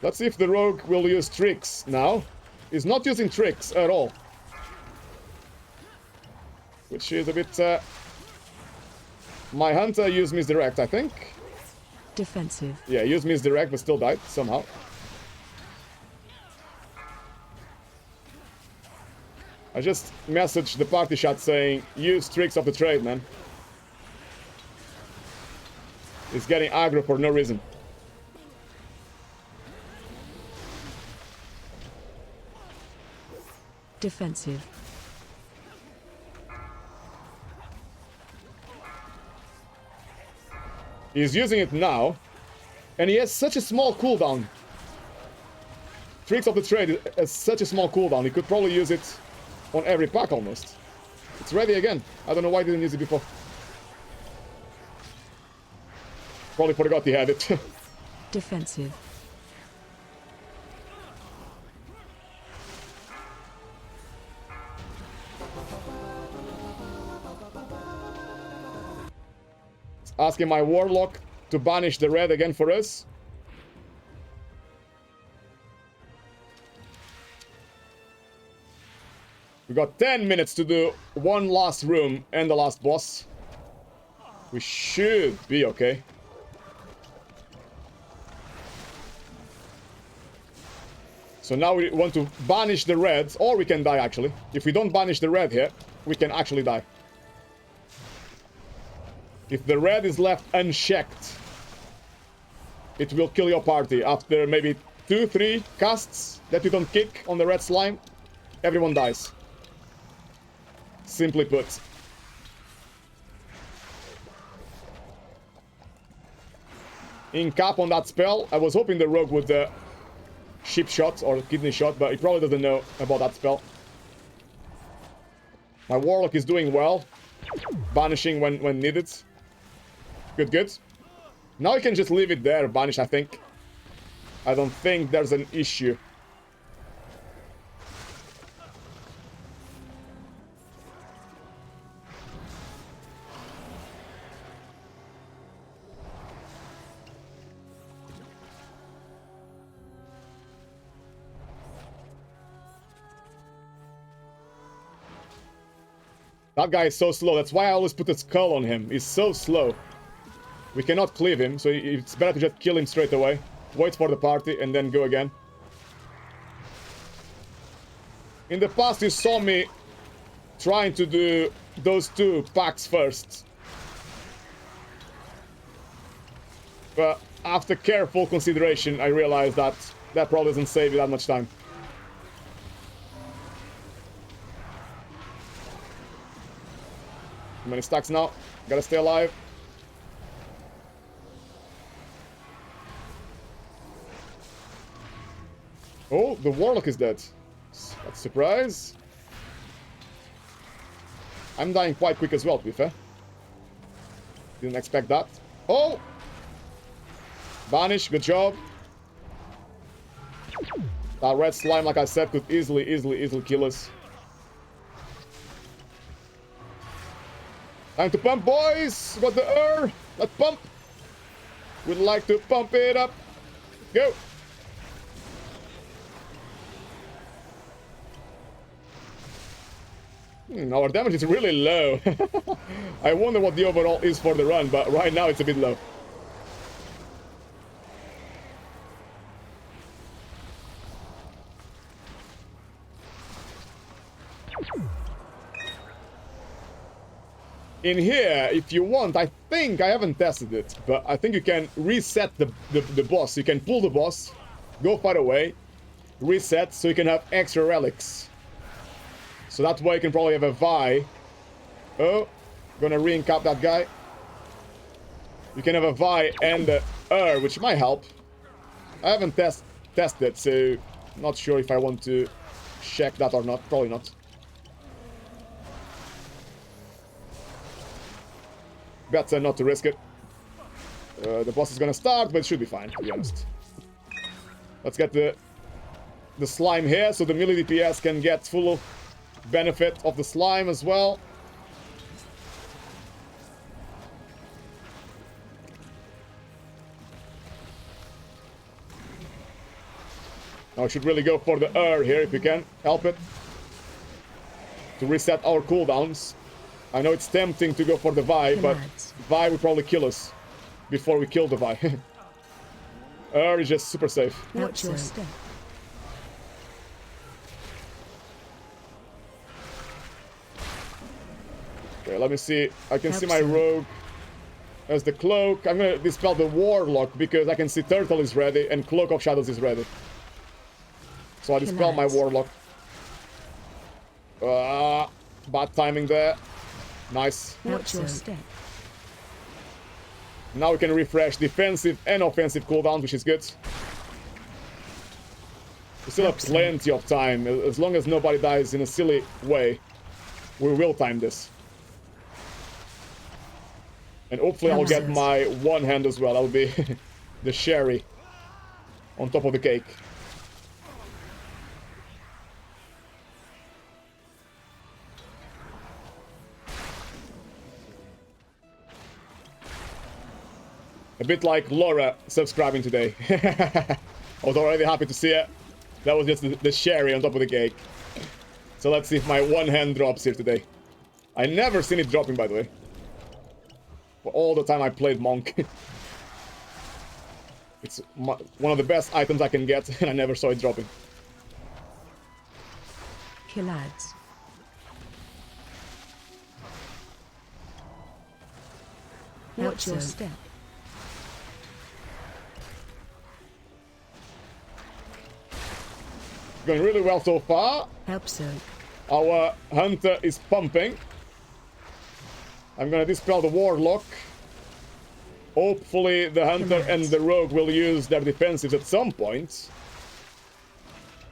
Let's see if the rogue will use tricks now. He's not using tricks at all. Which is a bit... My hunter used misdirect, I think. Defensive. Yeah, used misdirect, but still died somehow. I just messaged the party chat saying, use tricks of the trade, man. He's getting aggro for no reason. Defensive. He's using it now, and he has such a small cooldown. Tricks of the Trade has such a small cooldown, he could probably use it on every pack almost. It's ready again. I don't know why he didn't use it before. Probably forgot he had it. Defensive. Asking my Warlock to banish the red again for us. We got 10 minutes to do one last room and the last boss. We should be okay. So now we want to banish the reds, or we can die actually. If we don't banish the red here, we can actually die. If the red is left unchecked, it will kill your party. After maybe 2-3 casts that you don't kick on the red slime, everyone dies. Simply put. In cap on that spell, I was hoping the rogue would ship shot or kidney shot, but he probably doesn't know about that spell. My Warlock is doing well, banishing when needed. Good, good. Now you can just leave it there, banish, I think. I don't think there's an issue. That guy is so slow. That's why I always put a skull on him. He's so slow. We cannot cleave him, so it's better to just kill him straight away. Wait for the party and then go again. In the past you saw me trying to do those 2 packs first. But after careful consideration I realized that that probably doesn't save you that much time. How many stacks now? Gotta stay alive. Oh, the Warlock is dead. That's a surprise. I'm dying quite quick as well, to be fair. Didn't expect that. Oh! Vanish, good job. That red slime, like I said, could easily kill us. Time to pump, boys! Got the let's pump! We'd like to pump it up. Go! Our damage is really low. I wonder what the overall is for the run, but right now it's a bit low. In here, if you want, I think, I haven't tested it, but I think you can reset the boss. You can pull the boss, go far away, reset, so you can have extra relics. So that way you can probably have a Vi. Oh, gonna re-encap that guy. You can have a Vi and a which might help. I haven't tested, so not sure if I want to check that or not. Probably not. Better not to risk it. The boss is gonna start, but it should be fine, to be honest. Let's get the slime here, so the melee DPS can get full benefit of the slime as well. Now we should really go for the here if we can. Help it. To reset our cooldowns. I know it's tempting to go for the Vi, but Vi will probably kill us before we kill the Vi. is just super safe. Watch your step. Okay, let me see. I can see my rogue as the cloak. I'm gonna dispel the warlock because I can see turtle is ready and cloak of shadows is ready. So I dispel my warlock. Bad timing there. Nice. Watch your step. Now we can refresh defensive and offensive cooldowns, which is good. We still have plenty of time. As long as nobody dies in a silly way, we will time this. And hopefully I'll get my one hand as well. That'll be the sherry on top of the cake. A bit like Laura subscribing today. I was already happy to see it. That was just the sherry on top of the cake. So let's see if my one hand drops here today. I never seen it dropping, by the way. For all the time I played Monk. It's one of the best items I can get, and I never saw it dropping. Kill ads. Watch your step. Going really well so far. Help so. Our hunter is pumping. I'm gonna dispel the warlock. Hopefully the hunter and the rogue will use their defensives at some point.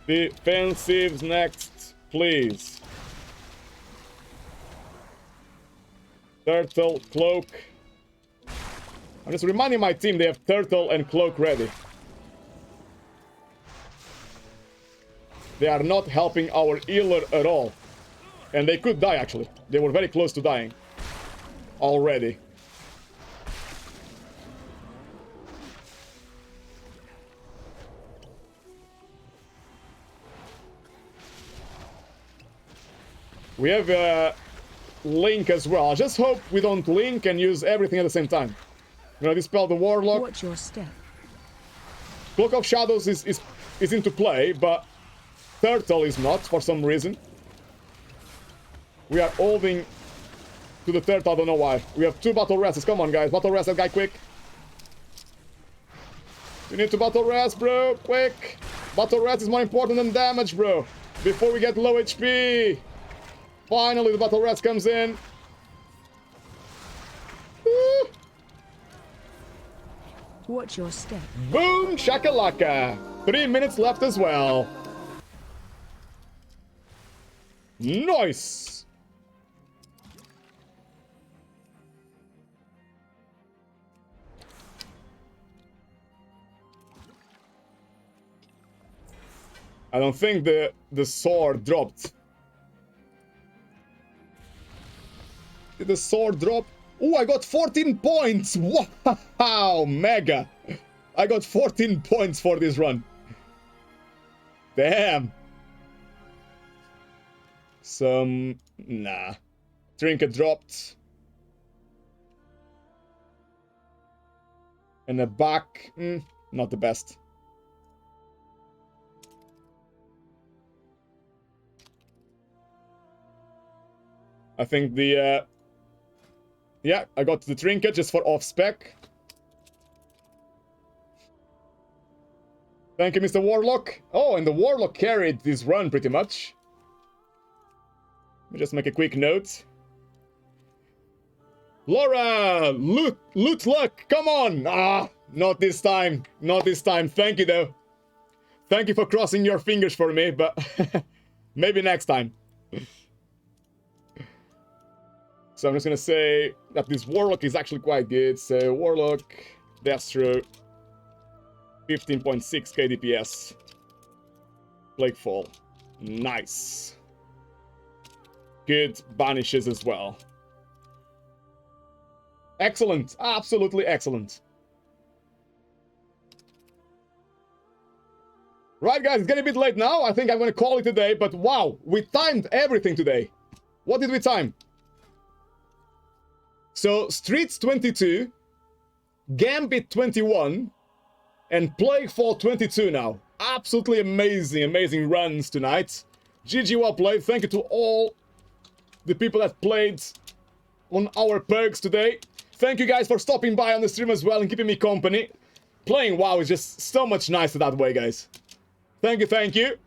Defensives next, please. Turtle, cloak. I'm just reminding my team they have turtle and cloak ready. They are not helping our healer at all. And they could die, actually. They were very close to dying. Already. We have a link as well. I just hope we don't link and use everything at the same time. I'm gonna dispel the warlock. Watch your step. Cloak of Shadows is into play, but Turtle is not, for some reason. We are holding to the Turtle, I don't know why. We have 2 battle rests. Come on, guys. Battle rest that guy quick. We need to battle rest, bro. Quick. Battle rest is more important than damage, bro. Before we get low HP. Finally, the battle rest comes in. Woo. Watch your step. Boom, shakalaka. 3 minutes left as well. Nice. I don't think the sword dropped. Did the sword drop? Oh, I got 14 points! Wow, mega! I got 14 points for this run. Damn! Nah. Trinket dropped. And a back, not the best. I think the, yeah, I got the trinket just for off-spec. Thank you, Mr. Warlock. Oh, and the Warlock carried this run pretty much. Let me just make a quick note. Laura! Loot luck! Come on! Ah, not this time. Not this time. Thank you, though. Thank you for crossing your fingers for me, but maybe next time. So I'm just gonna say that this Warlock is actually quite good. So Warlock, Destro, 15.6k DPS. Plaguefall. Nice. Good banishes as well. Excellent. Absolutely excellent. Right, guys, it's getting a bit late now. I think I'm gonna call it a day, but wow, we timed everything today. What did we time? So, Streets 22, Gambit 21, and Plaguefall 22 now. Absolutely amazing, amazing runs tonight. GG, well played. Thank you to all the people that played on our perks today. Thank you guys for stopping by on the stream as well and keeping me company. Playing WoW is just so much nicer that way, guys. Thank you, thank you.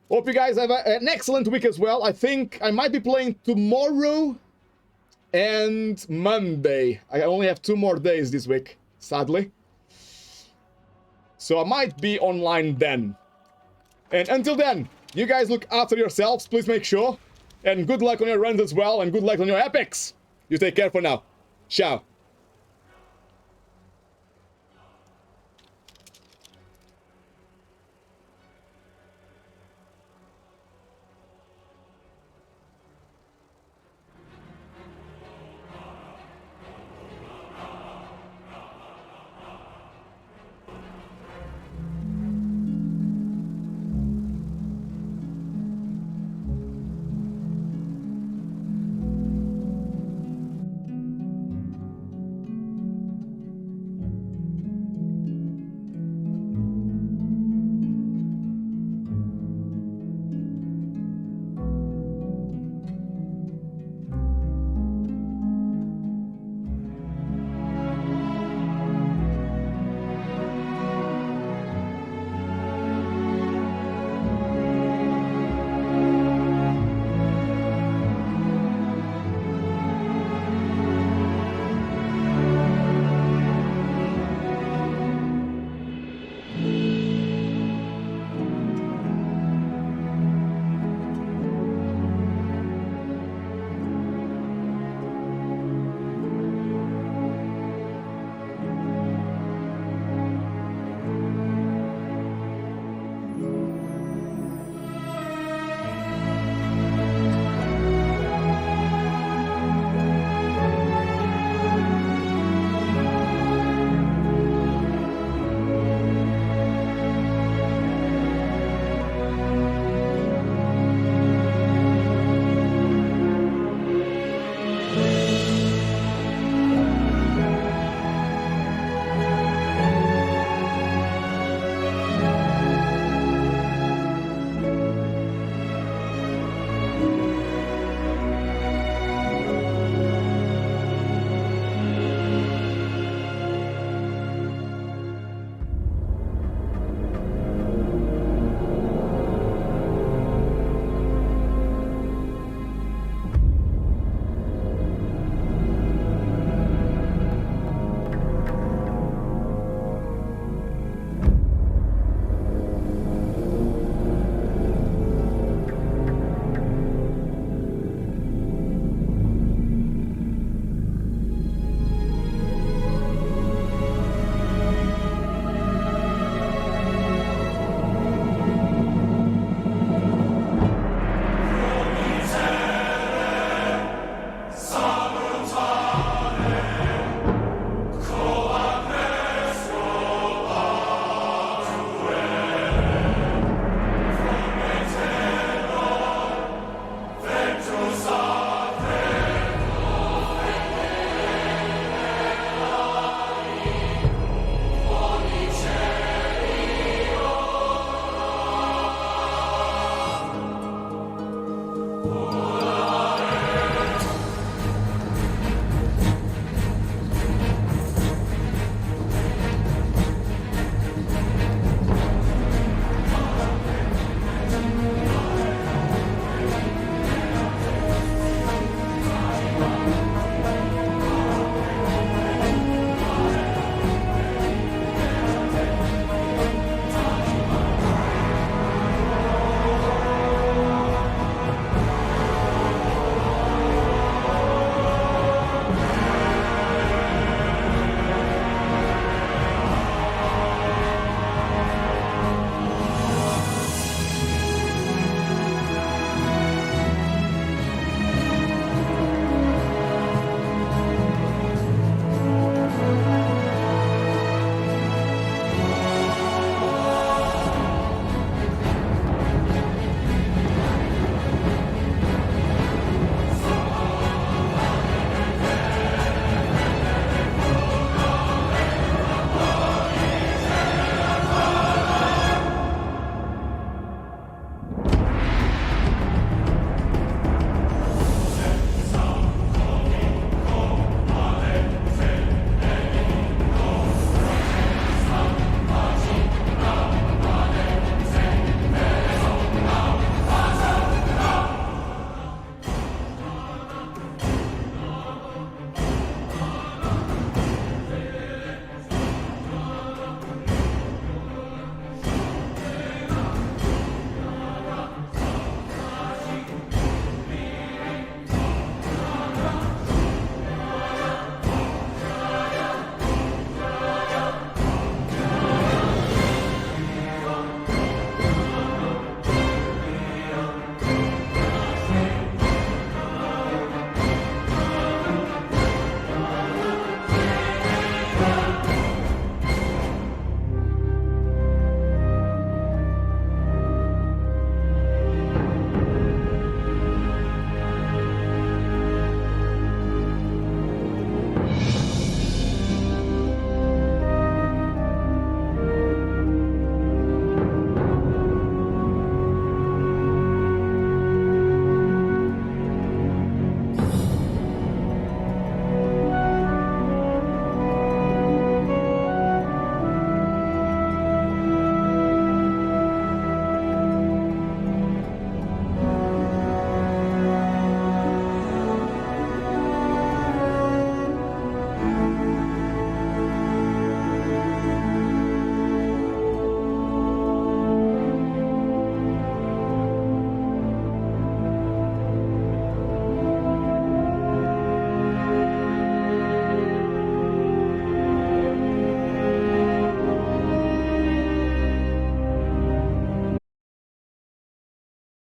Hope you guys have an excellent week as well. I think I might be playing tomorrow and Monday. I only have 2 more days this week, sadly. So I might be online then. And until then, you guys look after yourselves, please make sure. And good luck on your runs as well, and good luck on your epics. You take care for now. Ciao.